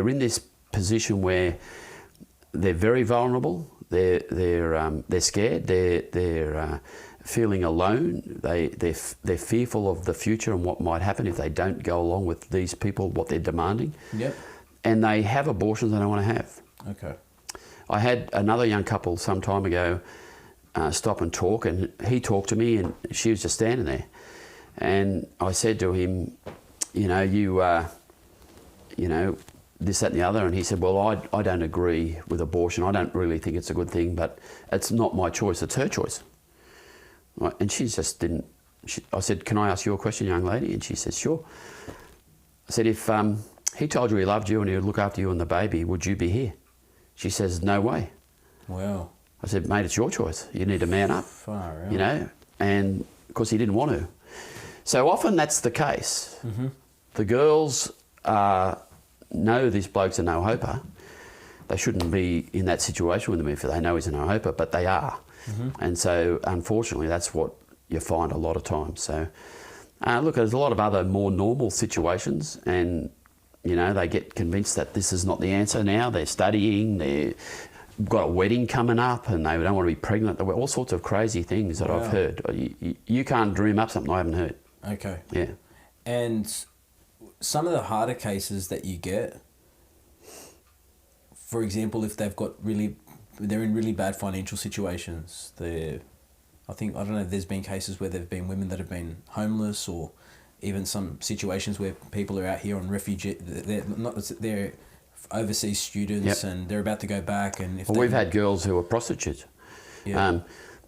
in this position where they're very vulnerable. They're scared. They're feeling alone. They're fearful of the future and what might happen if they don't go along with these people, what they're demanding. Yep. and they have abortions they don't want to have. Okay. I had another young couple some time ago stop and talk, and he talked to me, and she was just standing there. And I said to him, you know, this, that and the other. And he said, well, I don't agree with abortion. I don't really think it's a good thing, but it's not my choice, it's her choice. Right? And she just didn't, I said, can I ask you a question, young lady? And she said, sure. I said, if he told you he loved you and he would look after you and the baby, would you be here? She says, no way. Wow. I said, mate, it's your choice. You need to man up. Far out. You know, and of course he didn't want to. So often that's the case. Mm-hmm. The girls know this bloke's a no-hoper. They shouldn't be in that situation with him if they know he's a no-hoper, but they are. Mm-hmm. And so, unfortunately, that's what you find a lot of times. So, look, there's a lot of other more normal situations, and, you know, they get convinced that this is not the answer now. They're studying, they've got a wedding coming up, and they don't want to be pregnant. There were all sorts of crazy things that I've heard. You can't dream up something I haven't heard. Okay. Yeah. And some of the harder cases that you get, for example, if they're in really bad financial situations, I don't know if there's been cases where there've been women that have been homeless, or even some situations where people are out here on refugee, they're overseas students, Yep. and they're about to go back, and if we've had girls who are prostitutes, Yeah.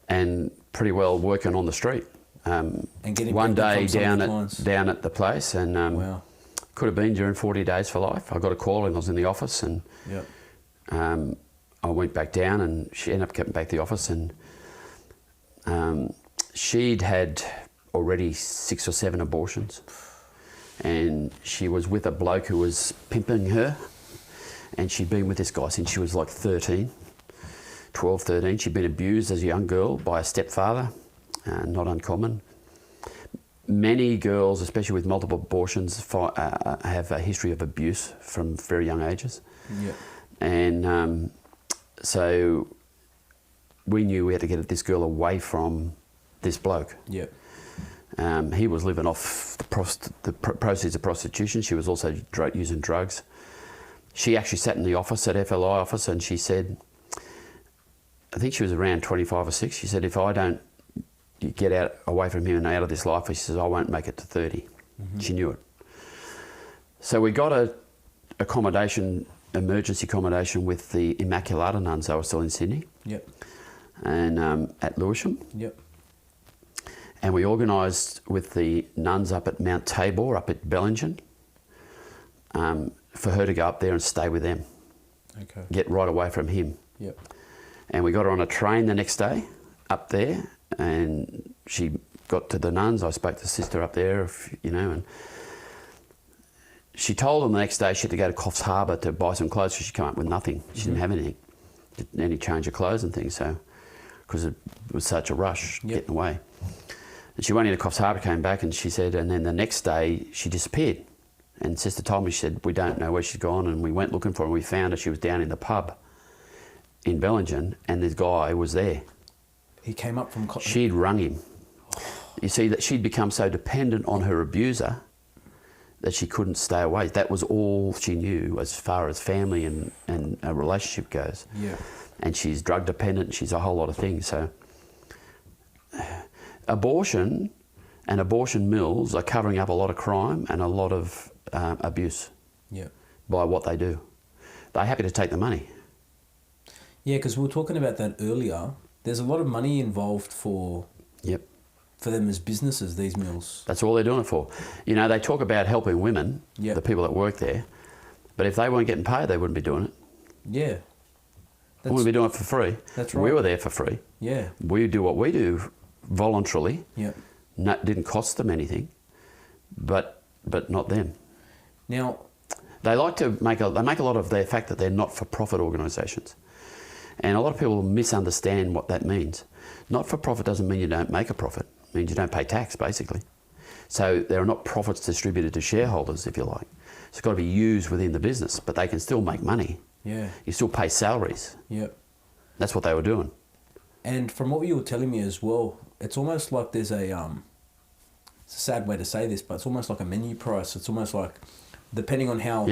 and pretty well working on the street. and getting One day from some of down the at clients. the place, and Wow. could have been during 40 Days for Life. I got a call and I was in the office, and Yep. I went back down, and she ended up getting back to the office, and she'd had already 6 or 7 abortions, and she was with a bloke who was pimping her, and she'd been with this guy since she was like 12, 13. She'd been abused as a young girl by a stepfather, not uncommon. Many girls, especially with multiple abortions, have a history of abuse from very young ages. Yep. And so we knew we had to get this girl away from this bloke. Yep. He was living off the proceeds of prostitution. She was also using drugs. She actually sat in the office, at FLI office, and she said, I think she was around 25 or 6, she said, if I don't get out away from him and out of this life, she says, I won't make it to 30. Mm-hmm. She knew it. So we got emergency accommodation with the Immaculata nuns. They were still in Sydney. Yep. And at Lewisham. Yep. And we organised with the nuns up at Mount Tabor, up at Bellingen, for her to go up there and stay with them. Okay. Get right away from him. Yep. And we got her on a train the next day up there, and she got to the nuns. I spoke to the sister up there, and she told them the next day she had to go to Coffs Harbour to buy some clothes, because she'd come up with nothing. She didn't have anything, any change of clothes and things, so, because it was such a rush getting away. And she went into Coffs Harbour, came back, and she said, and then the next day she disappeared. And sister told me, she said, we don't know where she's gone, and we went looking for her, and we found her. She was down in the pub in Bellingen, and this guy was there. He came up from... She'd rung him. You see, that she'd become so dependent on her abuser that she couldn't stay away. That was all she knew as far as family and a relationship goes. Yeah. And she's drug dependent, she's a whole lot of things. So abortion and abortion mills are covering up a lot of crime and a lot of abuse. Yeah. By what they do. They're happy to take the money. Yeah, because we were talking about that earlier. There's a lot of money involved for them as businesses, these mills. That's all they're doing it for. You know, they talk about helping women, the people that work there, but if they weren't getting paid, they wouldn't be doing it. Yeah. We wouldn't be doing it for free. That's right. We were there for free. Yeah. We do what we do voluntarily. Yeah. Didn't cost them anything, but not them. Now, they like to make a lot of their fact that they're not-for-profit organisations. And a lot of people misunderstand what that means. Not-for-profit doesn't mean you don't make a profit. It means you don't pay tax, basically. So there are not profits distributed to shareholders, if you like. So it's got to be used within the business, but they can still make money. Yeah. You still pay salaries. Yep. That's what they were doing. And from what you were telling me as well, it's almost like there's it's a sad way to say this, but it's almost like a menu price. It's almost like, depending on how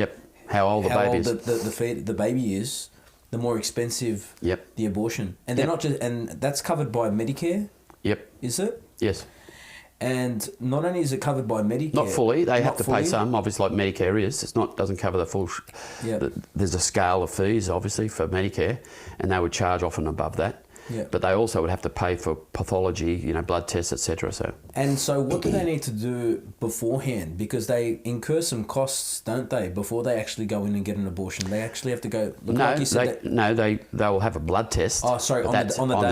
how old the baby is. The baby is, the more expensive the abortion. And they're not just, and that's covered by Medicare? Yep. Is it? Yes. And not only is it covered by Medicare... Not fully. They have to pay some, obviously, like Medicare is. It's not, doesn't cover the full... There's a scale of fees, obviously, for Medicare, and they would charge often above that. Yeah. But they also would have to pay for pathology, you know, blood tests, etc. And so what do they need to do beforehand? Because they incur some costs, don't they, before they actually go in and get an abortion? They actually have to go... They will have a blood test. Oh, sorry, on the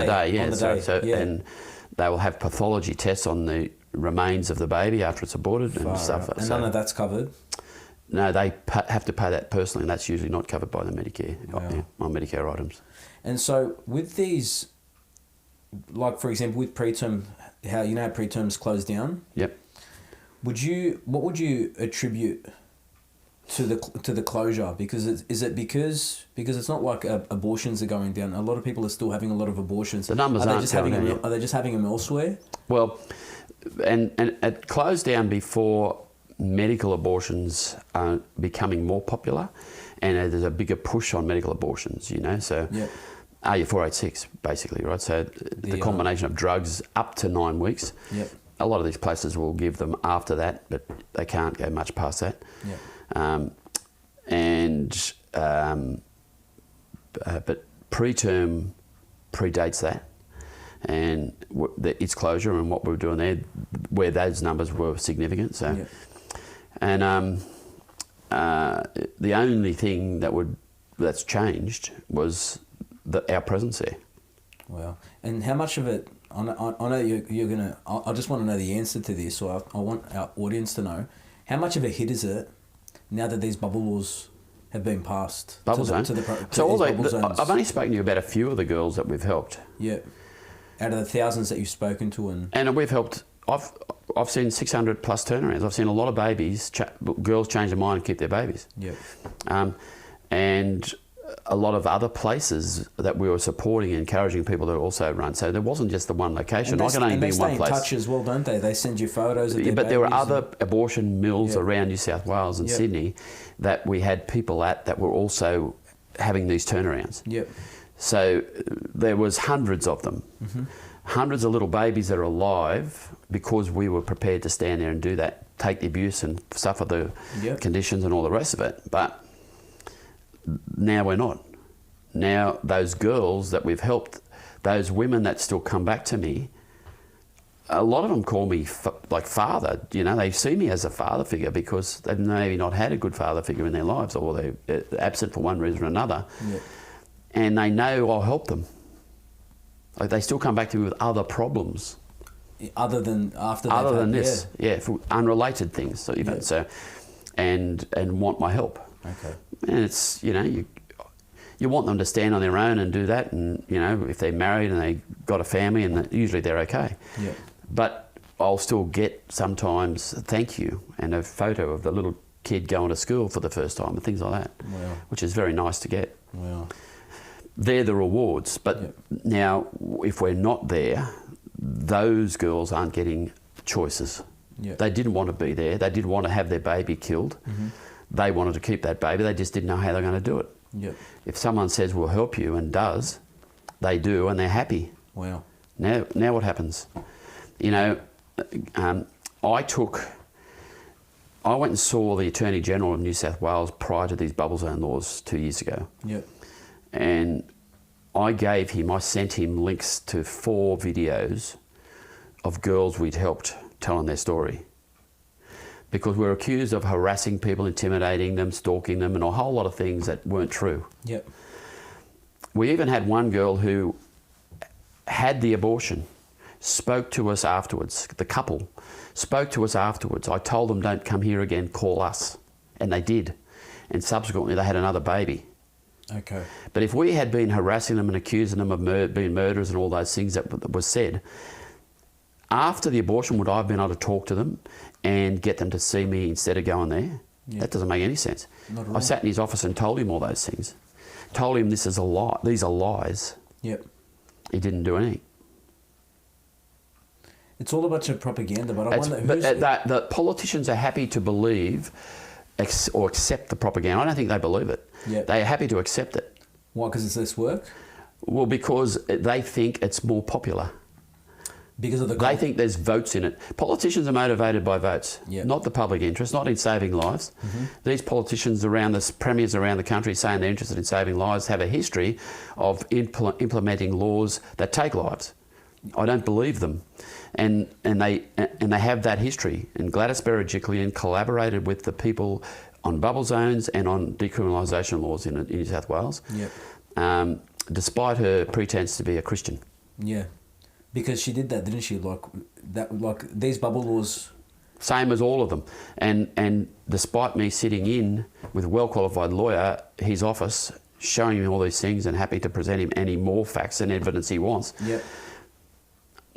day. Yeah. On the day. And they will have pathology tests on the remains of the baby after it's aborted and stuff. And none of that's covered? No, they have to pay that personally, and that's usually not covered by the Medicare, on Medicare items. And so with these, like for example, with preterm, how preterm's closed down? Yep. What would you attribute to the closure? Because is it because it's not like abortions are going down. A lot of people are still having a lot of abortions. The numbers aren't going down. Are they just having them elsewhere? Well, and it closed down before medical abortions are becoming more popular, and there's a bigger push on medical abortions. You know, so. Yep. RU486, basically, right? So the combination of drugs up to 9 weeks. Yep. A lot of these places will give them after that, but they can't go much past that. Yep. But preterm predates that, and its closure and what we were doing there, where those numbers were significant. So, yep. And the only thing that's changed was our presence there. Wow. And how much of it, I know you're going to, I just want to know the answer to this, so I want our audience to know, how much of a hit is it now that these bubble laws have been passed? Bubble zones? I've only spoken to you about a few of the girls that we've helped. Yeah. Out of the thousands that you've spoken to. And we've helped, I've seen 600 plus turnarounds. I've seen a lot of babies, girls change their mind and keep their babies. Yeah. And a lot of other places that we were supporting and encouraging people to also run. So there wasn't just the one location. I can only be in one place. And they stay in touch as well, don't they? They send you photos of their But there were other abortion mills around New South Wales and Sydney that we had people at that were also having these turnarounds. Yep. So there was hundreds of them. Mm-hmm. Hundreds of little babies that are alive because we were prepared to stand there and do that, take the abuse and suffer the conditions and all the rest of it. But now we're not. Now those girls that we've helped, those women that still come back to me, a lot of them call me like father. You know, they see me as a father figure because they've maybe not had a good father figure in their lives, or they're absent for one reason or another. Yep. And they know I'll help them. Like they still come back to me with other problems. Other than this, for unrelated things. So even and want my help. Okay. And it's, you know, you want them to stand on their own and do that, and you know, if they're married and they got a family, and usually they're okay. Yeah. But I'll still get sometimes a thank you and a photo of the little kid going to school for the first time and things like that. Wow. Which is very nice to get. Wow. They're the rewards, but now if we're not there, those girls aren't getting choices. Yep. They didn't want to be there. They didn't want to have their baby killed. Mm-hmm. They wanted to keep that baby. They just didn't know how they're going to do it. Yep. If someone says we'll help you and does, they do, and they're happy. Wow. Now what happens? You know, I went and saw the Attorney General of New South Wales prior to these bubble zone laws 2 years ago. Yep. And I sent him links to 4 videos of girls we'd helped telling their story. Because we're accused of harassing people, intimidating them, stalking them, and a whole lot of things that weren't true. Yep. We even had one girl who had the abortion, spoke to us afterwards. The couple spoke to us afterwards. I told them, don't come here again, call us. And they did. And subsequently they had another baby. Okay. But if we had been harassing them and accusing them of being murderers and all those things that was said, after the abortion, would I have been able to talk to them and get them to see me instead of going there? Yeah. That doesn't make any sense. Not at all. I sat in his office and told him all those things. Told him this is a lie. These are lies. Yep. He didn't do anything. It's all a bunch of propaganda, but I wonder the politicians are happy to believe or accept the propaganda. I don't think they believe it. Yep. They are happy to accept it. Why? Because it's less work? Well, because they think it's more popular. Because of the... They think there's votes in it. Politicians are motivated by votes, not the public interest, not in saving lives. These politicians premiers around the country saying they're interested in saving lives have a history of implementing laws that take lives. I don't believe them. And they have that history. And Gladys Berejiklian collaborated with the people on bubble zones and on decriminalisation laws in New South Wales, despite her pretense to be a Christian. Yeah. Because she did that, didn't she? Like these bubble laws. Same as all of them. And despite me sitting in with a well-qualified lawyer, his office, showing him all these things and happy to present him any more facts and evidence he wants,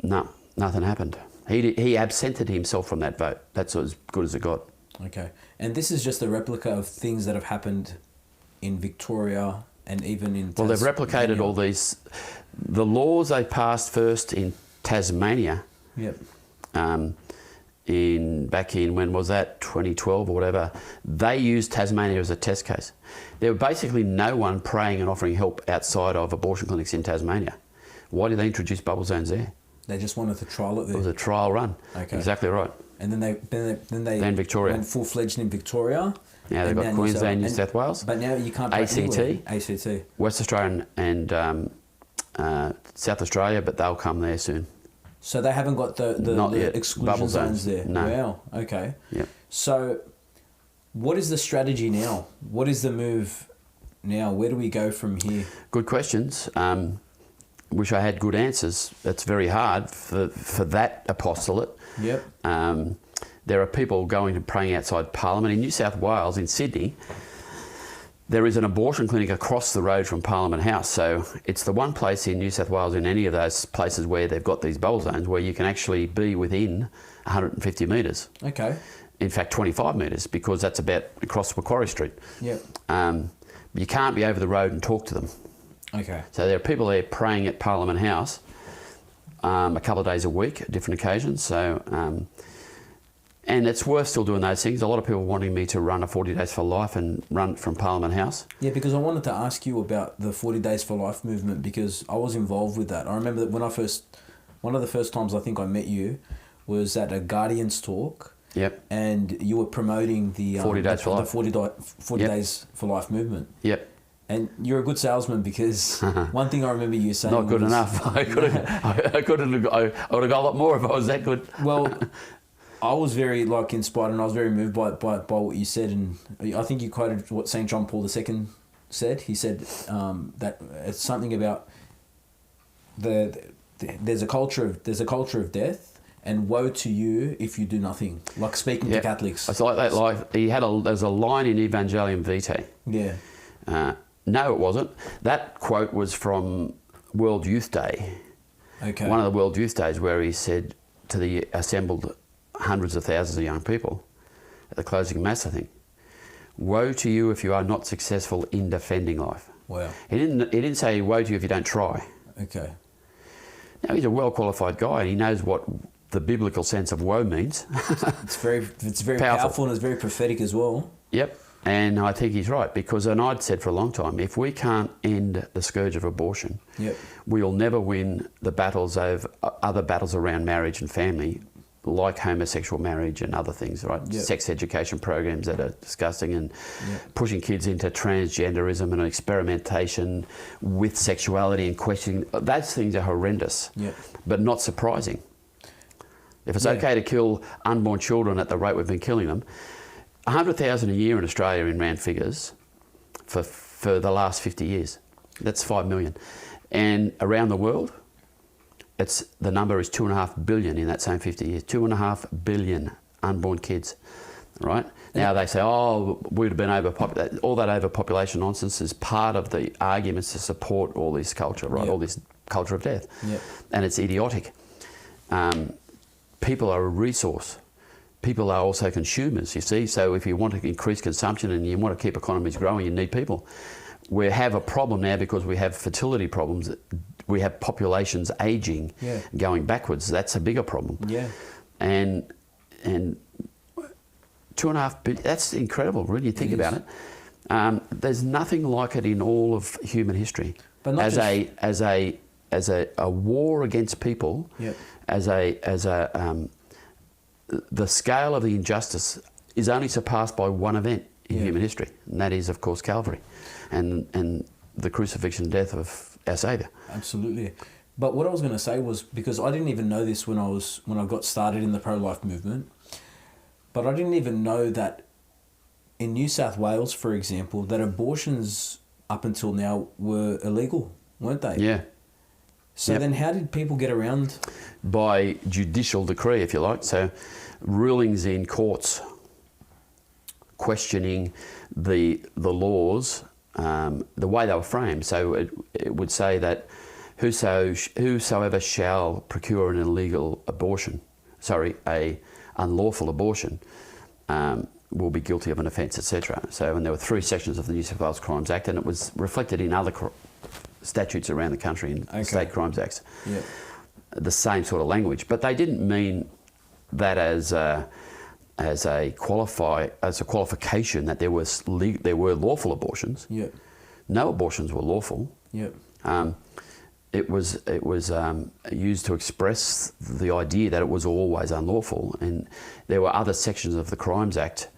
no, nothing happened. He absented himself from that vote. That's as good as it got. Okay. And this is just a replica of things that have happened in Victoria and even in Well, they've replicated all these... The laws they passed first in Tasmania, back in, when was that, 2012 or whatever, they used Tasmania as a test case. There were basically no one praying and offering help outside of abortion clinics in Tasmania. Why did they introduce bubble zones there? They just wanted to trial it there. It was a trial run. Okay. Exactly right. And then Victoria went full-fledged in Victoria. Now they've got Queensland, New South Wales. But now you can't... ACT, West Australia and South Australia, but they'll come there soon. So they haven't got the exclusion bubble zones there? No. Wow, okay. Yep. So what is the strategy now? What is the move now? Where do we go from here? Good questions. Wish I had good answers. It's very hard for that apostolate. Yep. There are people going and praying outside Parliament. In New South Wales, in Sydney, there is an abortion clinic across the road from Parliament House. So it's the one place in New South Wales, in any of those places where they've got these bubble zones, where you can actually be within 150 metres. Okay. In fact, 25 metres, because that's about across Macquarie Street. Yep. You can't be over the road and talk to them. Okay. So there are people there praying at Parliament House a couple of days a week at different occasions. So, and it's worth still doing those things. A lot of people wanting me to run a 40 Days for Life and run from Parliament House. Yeah, because I wanted to ask you about the 40 Days for Life movement, because I was involved with that. I remember that when one of the first times I think I met you was at a Guardians talk. Yep. And you were promoting the 40 Days for Life. The 40 Days for Life movement. Yep. And you're a good salesman, because one thing I remember you saying not good enough. I would have got a lot more if I was that good. Well, I was very inspired, and I was very moved by what you said, and I think you quoted what St. John Paul II said. He said that it's something about there's a culture of death, and woe to you if you do nothing. Like speaking to Catholics. It's like that. Like there's a line in Evangelium Vitae. Yeah. No, it wasn't. That quote was from World Youth Day. Okay. One of the World Youth Days, where he said to the assembled hundreds of thousands of young people at the closing mass, I think, woe to you if you are not successful in defending life. Wow. He didn't say woe to you if you don't try. Okay. Now, he's a well-qualified guy, and he knows what the biblical sense of woe means. It's very powerful, and it's very prophetic as well. Yep. And I think he's right, because, and I'd said for a long time, if we can't end the scourge of abortion, we'll never win the battles over other battles around marriage and family, like homosexual marriage and other things, right? Yep. Sex education programs that are disgusting, and pushing kids into transgenderism and experimentation with sexuality and questioning. Those things are horrendous, but not surprising. If it's okay to kill unborn children at the rate we've been killing them, 100,000 a year in Australia in round figures for the last 50 years. That's 5 million. And around the world, the number is 2.5 billion in that same 50 years. 2.5 billion unborn kids, right? Now they say, oh, we'd have been overpopulated. All that overpopulation nonsense is part of the arguments to support all this culture, right? All this culture of death. And it's idiotic. People are a resource. People are also consumers, you see. So if you want to increase consumption and you want to keep economies growing, you need people. We have a problem now because we have fertility problems. We have populations aging, going backwards. That's a bigger problem. And 2.5 billion. That's incredible, when you think about it. There's nothing like it in all of human history. But not as a war against people, the scale of the injustice is only surpassed by one event in human history, and that is, of course, Calvary, and the crucifixion and death of our Saviour. Absolutely. But what I was going to say was, because I didn't even know this when I got started in the pro-life movement, but I didn't even know that in New South Wales, for example, that abortions up until now were illegal, weren't they? Yeah. So then how did people get around? By judicial decree, if you like. So rulings in courts questioning the laws, the way they were framed. So it would say that whosoever shall procure an illegal abortion, a unlawful abortion, will be guilty of an offence, etc. So, and there were 3 sections of the New South Wales Crimes Act, and it was reflected in other statutes around the country in state crimes acts. Yeah. The same sort of language, but they didn't mean that as a qualification that there were lawful abortions. Yeah. No abortions were lawful. Yeah. It was used to express the idea that it was always unlawful, and there were other sections of the Crimes Act,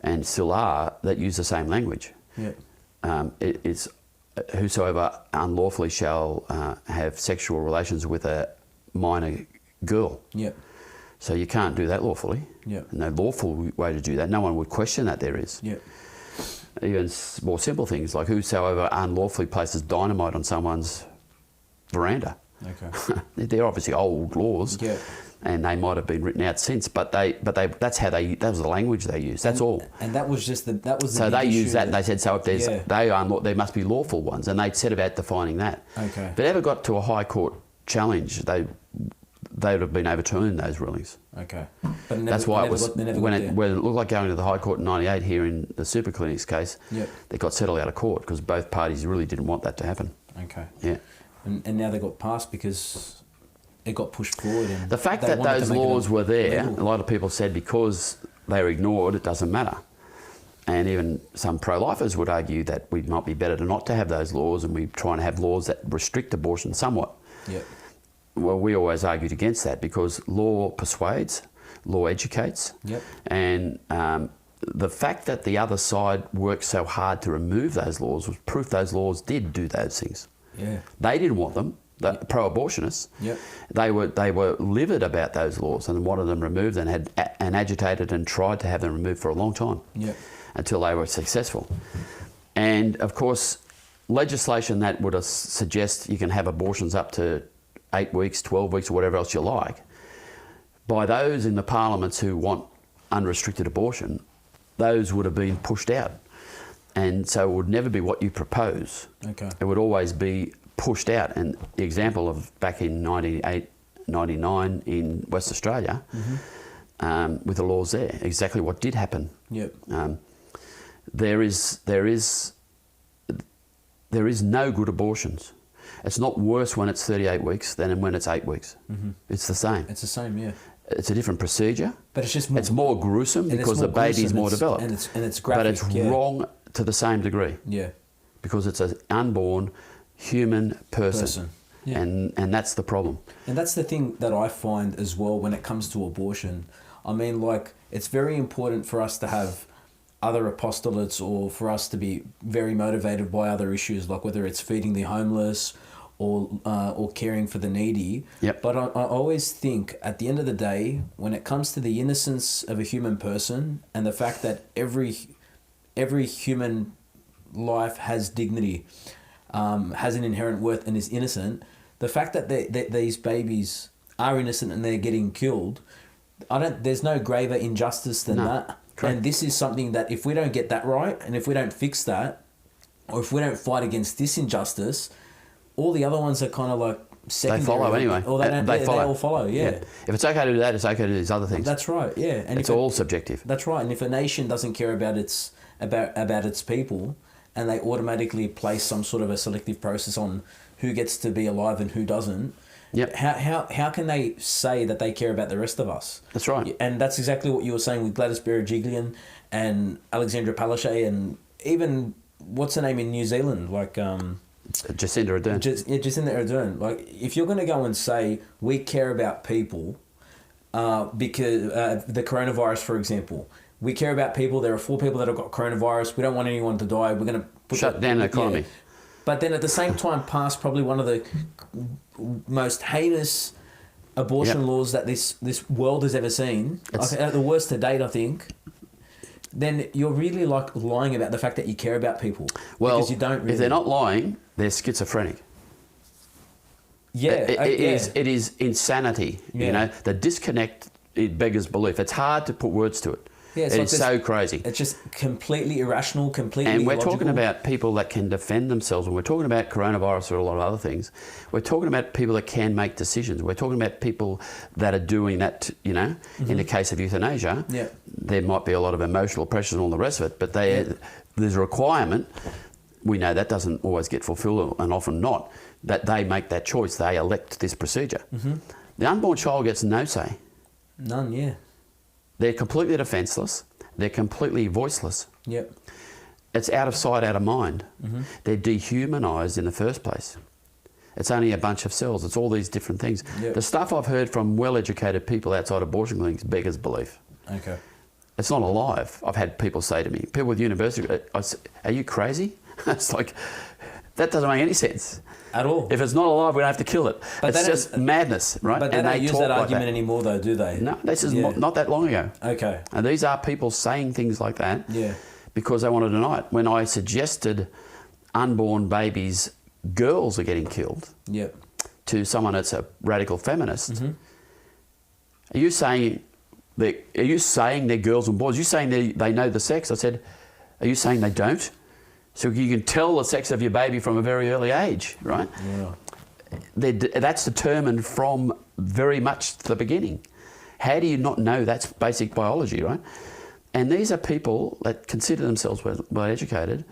and still are, that use the same language. Yeah. It's whosoever unlawfully shall have sexual relations with a minor girl. Yeah. So you can't do that lawfully. Yeah. No lawful way to do that. No one would question that there is. Yeah. Even more simple things like whosoever unlawfully places dynamite on someone's veranda. Okay. They're obviously old laws. Yeah. And they might have been written out since, but that was the language they used. That's all. And that was just so they used that, and they said, so if there's there must be lawful ones, and they set about defining that. Okay. If it ever got to a high court challenge, they would have been overturned, those rulings. Okay. But never, that's why when it looked like going to the High Court in '98 here in the Super Clinics case, they got settled out of court because both parties really didn't want that to happen. Okay. Yeah. And now they got passed because it got pushed forward. And the fact that those laws were there, a lot of people said because they were ignored, it doesn't matter. And even some pro-lifers would argue that we might be better not to have those laws, and we try and have laws that restrict abortion somewhat. Yeah. Well, we always argued against that because law persuades, law educates, and the fact that the other side worked so hard to remove those laws was proof those laws did do those things. Yeah. They didn't want them. The pro-abortionists, they were livid about those laws and wanted them removed, and had agitated and tried to have them removed for a long time, until they were successful. And of course, legislation that would suggest you can have abortions up to 8 weeks, 12 weeks, or whatever else you like, by those in the parliaments who want unrestricted abortion, those would have been pushed out. And so it would never be what you propose. Okay. It would always be pushed out. And the example of back in 98, 99 in West Australia, with the laws there, exactly what did happen. Yep. There is no good abortions. It's not worse when it's 38 weeks than when it's 8 weeks. It's the same. It's the same, yeah. It's a different procedure. But it's just more gruesome because the baby's more developed. And it's graphic. But it's wrong to the same degree. Yeah. Because it's an unborn human person. Yeah. And that's the problem. And that's the thing that I find as well when it comes to abortion. I mean, like, it's very important for us to have other apostolates, or for us to be very motivated by other issues, like whether it's feeding the homeless or caring for the needy. Yep. But I always think at the end of the day, when it comes to the innocence of a human person and the fact that every human life has dignity, has an inherent worth and is innocent, the fact that these babies are innocent and they're getting killed, there's no graver injustice than that. Correct. And this is something that if we don't get that right, and if we don't fix that, or if we don't fight against this injustice, all the other ones are kind of like secondary. They follow anyway. Or they all follow, yeah. If it's okay to do that, it's okay to do these other things. That's right, yeah. And it's all subjective. That's right. And if a nation doesn't care about its people, and they automatically place some sort of a selective process on who gets to be alive and who doesn't, Yep. How can they say that they care about the rest of us? That's right. And that's exactly what you were saying with Gladys Berejiklian and Alexandra Palaszczuk, and even what's her name in New Zealand, like Jacinda Ardern. Jacinda Ardern. Like, if you're going to go and say we care about people, because the coronavirus, for example, we care about people. There are 4 people that have got coronavirus. We don't want anyone to die. We're going to shut down the economy. Yeah. But then at the same time, pass probably one of the most heinous abortion laws that this world has ever seen. The worst to date, I think. Then you're really like lying about the fact that you care about people. Well, because you don't really. If they're not lying, they're schizophrenic. Yeah, it is insanity. Yeah. You know, the disconnect, it beggars belief. It's hard to put words to it. Yeah, it's so crazy. It's just completely irrational, completely And we're illogical. talking about people that can defend themselves. When we're talking about coronavirus or a lot of other things, we're talking about people that can make decisions. We're talking about people that are doing that, you know, in the case of euthanasia, there might be a lot of emotional pressures and all the rest of it, but there's a requirement. We know that doesn't always get fulfilled, and often not, that they make that choice. They elect this procedure. The unborn child gets no say. None, yeah. They're completely defenceless. They're completely voiceless. Yep. It's out of sight, out of mind. They're dehumanised in the first place. It's only a bunch of cells. It's all these different things. Yep. The stuff I've heard from well-educated people outside abortion clinics beggars belief. Okay. It's not alive. I've had people say to me, people with university, are you crazy? It's like, that doesn't make any sense. At all. If it's not alive, we don't have to kill it. But it's just madness, right? But they don't use that argument anymore, though, do they? No, this is not that long ago. Okay. And these are people saying things like that because they want to deny it. When I suggested unborn babies, girls are getting killed, to someone that's a radical feminist, are you saying they're girls and boys? Are you saying they know the sex? I said, are you saying they don't? So you can tell the sex of your baby from a very early age, right? Yeah. That's determined from very much the beginning. How do you not know that's basic biology, right? And these are people that consider themselves well educated.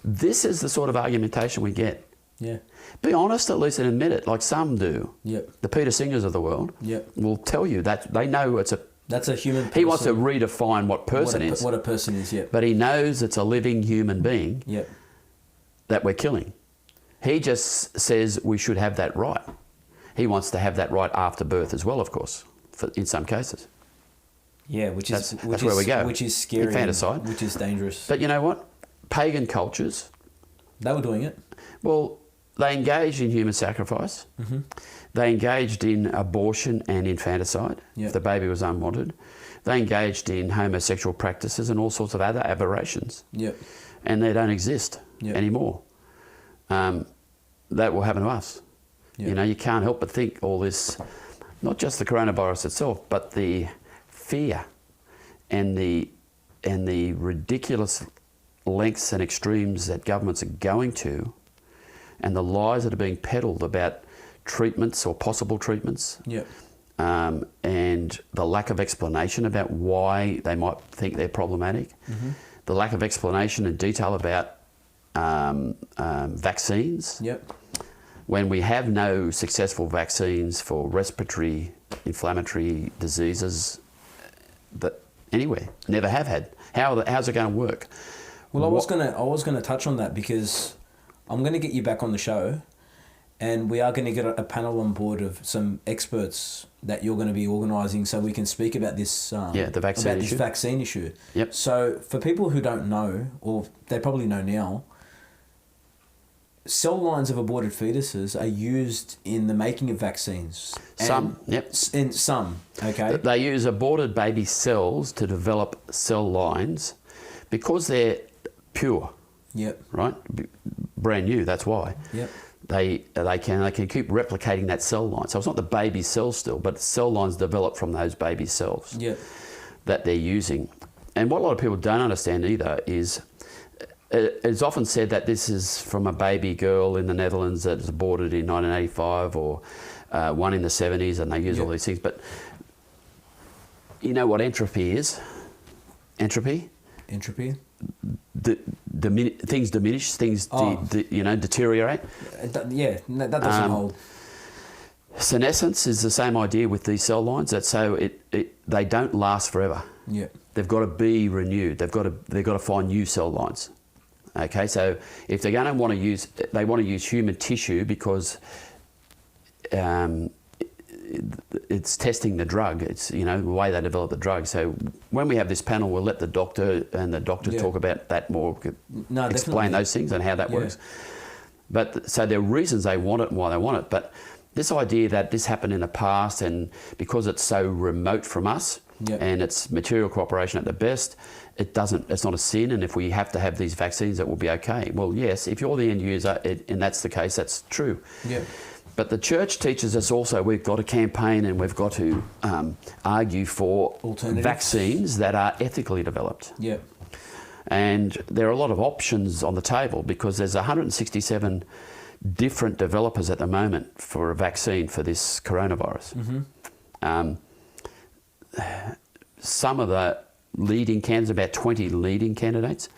This is the sort of argumentation we get. Be honest at least and admit it, like some do. The Peter Singers of the world will tell you that they know that's a human person. He wants to redefine what person is. What a person is, But he knows it's a living human being that we're killing. He just says we should have that right. He wants to have that right after birth as well, of course, in some cases. Yeah, that's where we go. Which is scary. Infanticide. Which is dangerous. But you know what? Pagan cultures... They were doing it. Well, they engaged in human sacrifice. They engaged in abortion and infanticide, if the baby was unwanted. They engaged in homosexual practices and all sorts of other aberrations. And they don't exist anymore. That will happen to us. You know, you can't help but think all this, not just the coronavirus itself, but the fear and the ridiculous lengths and extremes that governments are going to, and the lies that are being peddled about treatments or possible treatments, and the lack of explanation about why they might think they're problematic, the lack of explanation and detail about vaccines. When we have no successful vaccines for respiratory inflammatory diseases that anywhere, never have had. How's it going to work? Well, I was gonna touch on that because I'm going to get you back on the show, and we are going to get a panel on board of some experts that you're going to be organising so we can speak about this this vaccine issue. So for people who don't know, or they probably know now, cell lines of aborted fetuses are used in the making of vaccines. In some, okay. They use aborted baby cells to develop cell lines because they're pure. Right? Brand new, that's why. They can keep replicating that cell line. So it's not the baby cells still, but cell lines developed from those baby cells that they're using. And what a lot of people don't understand either is it's often said that this is from a baby girl in the Netherlands that was aborted in 1985 or one in the 70s, and they use all these things. But you know what entropy is? Entropy? Entropy? Things diminish, things deteriorate. That doesn't hold. Senescence is the same idea with these cell lines. That so they don't last forever. Yeah. They've got to be renewed. They've got to find new cell lines. Okay, so if they're going to want to use, they want to use human tissue because it's testing the drug. It's the way they develop the drug. So when we have this panel, we'll let the doctor talk about that more. No, explain those things and how that works. But so there are reasons they want it and why they want it. But this idea that this happened in the past, and because it's so remote from us, and it's material cooperation at the best, it's not a sin, and if we have to have these vaccines, it will be okay. Well, yes, if you're the end user, and that's the case, that's true. Yeah. But the church teaches us also we've got to campaign and we've got to argue for vaccines that are ethically developed. Yeah. And there are a lot of options on the table because there's 167 different developers at the moment for a vaccine for this coronavirus. Mm-hmm. Some of the leading candidates, about 20 leading candidates,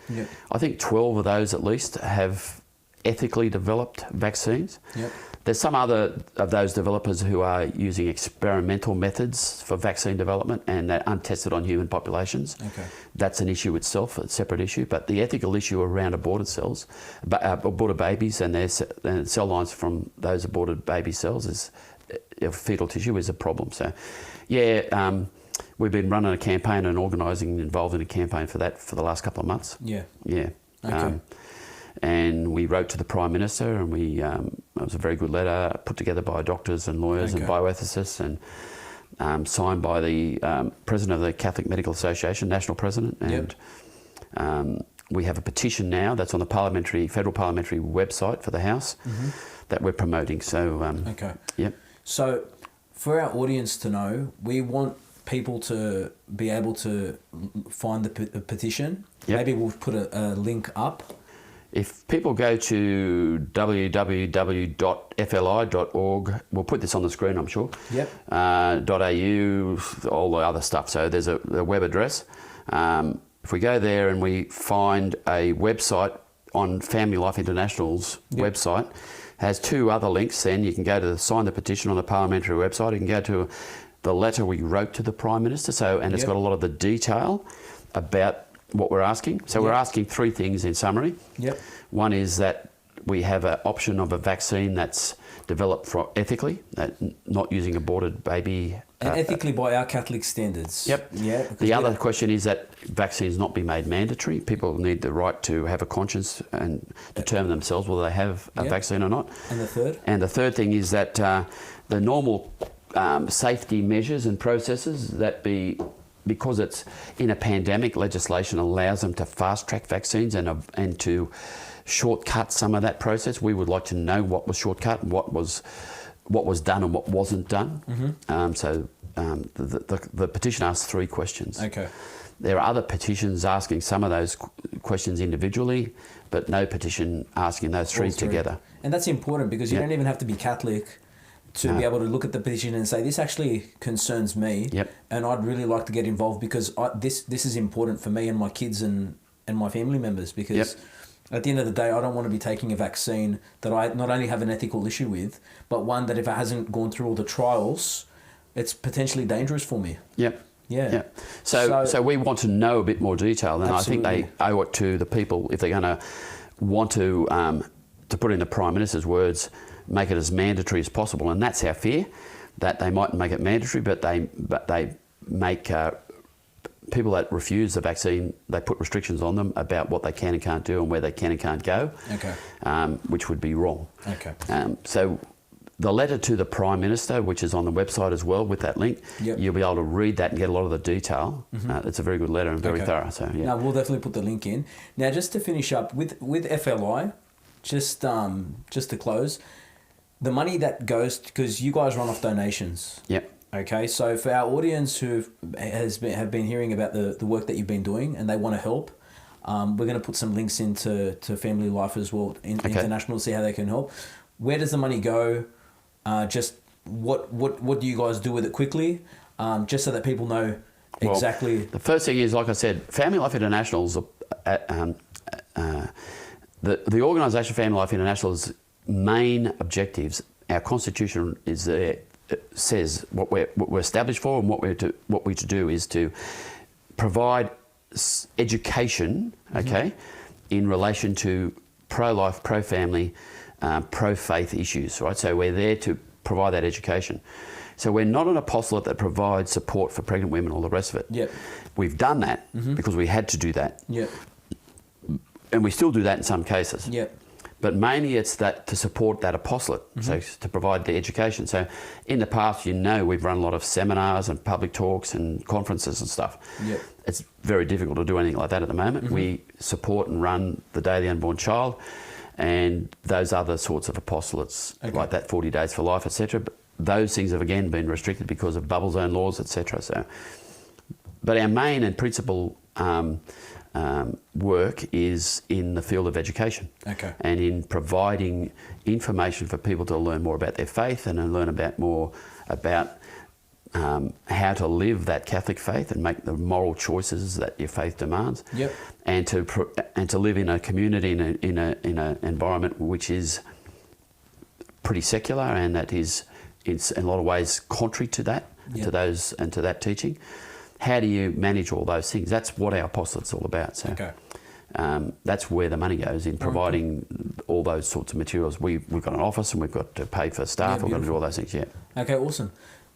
I think 12 of those at least have ethically developed vaccines. Yep. There's some other of those developers who are using experimental methods for vaccine development and they're untested on human populations. Okay. That's an issue itself, a separate issue. But the ethical issue around aborted cells, aborted babies and their cell lines from those aborted baby cells is fetal tissue is a problem. So, we've been running a campaign and organising and involved in a campaign for that for the last couple of months. Yeah. Yeah. Okay. And we wrote to the Prime Minister, and it was a very good letter put together by doctors and lawyers and bioethicists, and signed by the President of the Catholic Medical Association, National President. And we have a petition now that's on the federal parliamentary website for the House that we're promoting. So, So, for our audience to know, we want people to be able to find the petition. Maybe we'll put a link up. If people go to www.fli.org, we'll put this on the screen, I'm sure. .au, all the other stuff. So there's a web address. If we go there and we find a website on Family Life International's website, has two other links. Then you can go to sign the petition on the parliamentary website. You can go to the letter we wrote to the Prime Minister. So, and it's got a lot of the detail about what we're asking. So we're asking three things in summary. One is that we have an option of a vaccine that's developed ethically, not using aborted baby. And ethically by our Catholic standards. The other question is that vaccines not be made mandatory. People need the right to have a conscience and determine themselves whether they have a vaccine or not. And the third? And the third thing is that the normal safety measures and processes because it's in a pandemic, legislation allows them to fast-track vaccines and to shortcut some of that process. We would like to know what was shortcut and what was done and what wasn't done. The petition asks three questions. Okay. There are other petitions asking some of those questions individually, but no petition asking those three together. And that's important because you don't even have to be Catholic to be able to look at the petition and say, this actually concerns me, and I'd really like to get involved because this is important for me and my kids and my family members, because at the end of the day, I don't want to be taking a vaccine that I not only have an ethical issue with, but one that if it hasn't gone through all the trials, it's potentially dangerous for me. So we want to know a bit more detail, and absolutely. I think they owe it to the people, if they're going to want to put in the Prime Minister's words, make it as mandatory as possible. And that's our fear, that they mightn't make it mandatory, but they make people that refuse the vaccine, they put restrictions on them about what they can and can't do and where they can and can't go, which would be wrong. So the letter to the Prime Minister, which is on the website as well with that link, you'll be able to read that and get a lot of the detail. It's a very good letter and very thorough. So Now, we'll definitely put the link in. Now, just to finish up, with FLI, just to close, the money that goes, because you guys run off donations. Okay, so for our audience who have been hearing about the work that you've been doing and they want to help, we're going to put some links into Family Life as well, International, to see how they can help. Where does the money go? Just what do you guys do with it quickly? Just so that people know exactly. Well, the first thing is, like I said, Family Life International's the organisation Family Life International's main objectives. Our constitution is there says what we're established for, and what we're to do is to provide education, okay, in relation to pro-life, pro-family, pro-faith issues, right? So we're there to provide that education. So we're not an apostolate that provides support for pregnant women, all the rest of it. Yep. We've done that because we had to do that. Yep. And we still do that in some cases. Yep. But mainly it's that to support that apostolate, so to provide the education. So in the past, we've run a lot of seminars and public talks and conferences and stuff. Yep. It's very difficult to do anything like that at the moment. We support and run the Day of the Unborn Child and those other sorts of apostolates, like that 40 Days for Life, etc. But those things have again been restricted because of bubble zone laws, etc. So, but our main and principal work is in the field of education, and in providing information for people to learn more about their faith and learn more about how to live that Catholic faith and make the moral choices that your faith demands, and to live in a community in an environment which is pretty secular and that is in a lot of ways contrary to that, to that teaching. How do you manage all those things? That's what our apostolate's all about. So that's where the money goes, in providing all those sorts of materials. We've got an office and we've got to pay for staff. We've got to do all those things. Okay, awesome.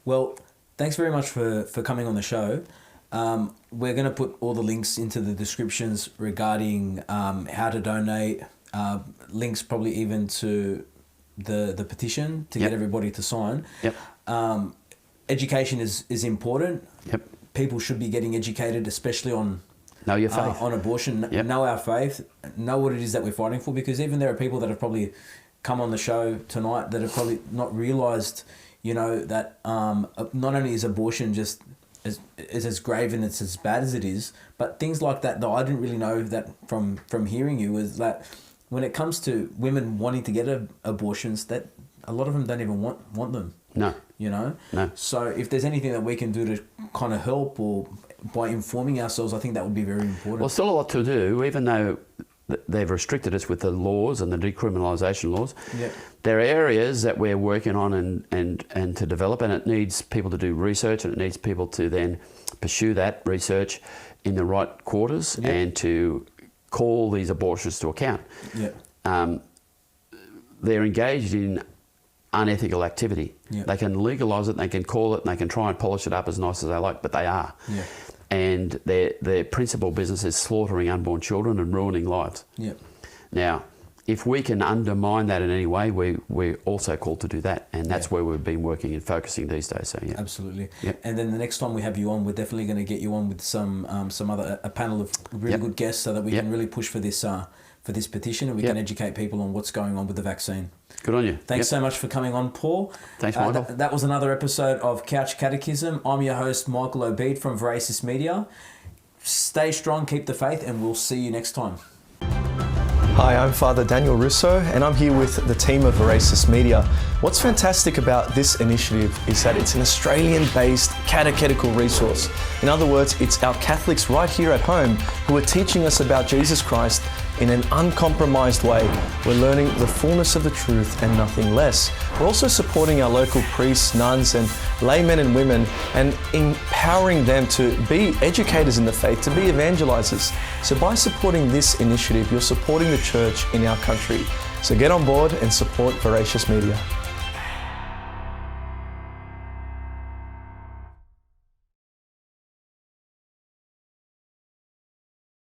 Well, thanks very much for coming on the show. We're going to put all the links into the descriptions regarding how to donate, links probably even to the petition to get everybody to sign. Education is important. People should be getting educated, especially on know your faith, on abortion. Know our faith, know what it is that we're fighting for, because even there are people that have probably come on the show tonight that have probably not realised, that not only is abortion just as grave and it's as bad as it is, but things like that I didn't really know that from hearing you, is that when it comes to women wanting to get abortions, that a lot of them don't even want them. No. No. So if there's anything that we can do to kind of help, or by informing ourselves, I think that would be very important. Well, still a lot to do, even though they've restricted us with the laws and the decriminalisation laws. There are areas that we're working on and to develop, and it needs people to do research, and it needs people to then pursue that research in the right quarters and to call these abortionists to account. They're engaged in unethical activity. They can legalise it, they can call it, and they can try and polish it up as nice as they like, but they are. And their principal business is slaughtering unborn children and ruining lives. Now, if we can undermine that in any way, we're also called to do that, and that's where we've been working and focusing these days. So absolutely. And then the next time we have you on, we're definitely going to get you on with a panel of really good guests, so that we can really push for this petition, and we can educate people on what's going on with the vaccine. Good on you. Thanks so much for coming on, Paul. Thanks, Michael. That was another episode of Couch Catechism. I'm your host, Michael Obeid from Veracious Media. Stay strong, keep the faith, and we'll see you next time. Hi, I'm Father Daniel Russo, and I'm here with the team of Veracious Media. What's fantastic about this initiative is that it's an Australian-based catechetical resource. In other words, it's our Catholics right here at home who are teaching us about Jesus Christ in an uncompromised way. We're learning the fullness of the truth and nothing less. We're also supporting our local priests, nuns, and laymen and women, and empowering them to be educators in the faith, to be evangelizers. So by supporting this initiative, you're supporting the church in our country. So get on board and support Veracious Media.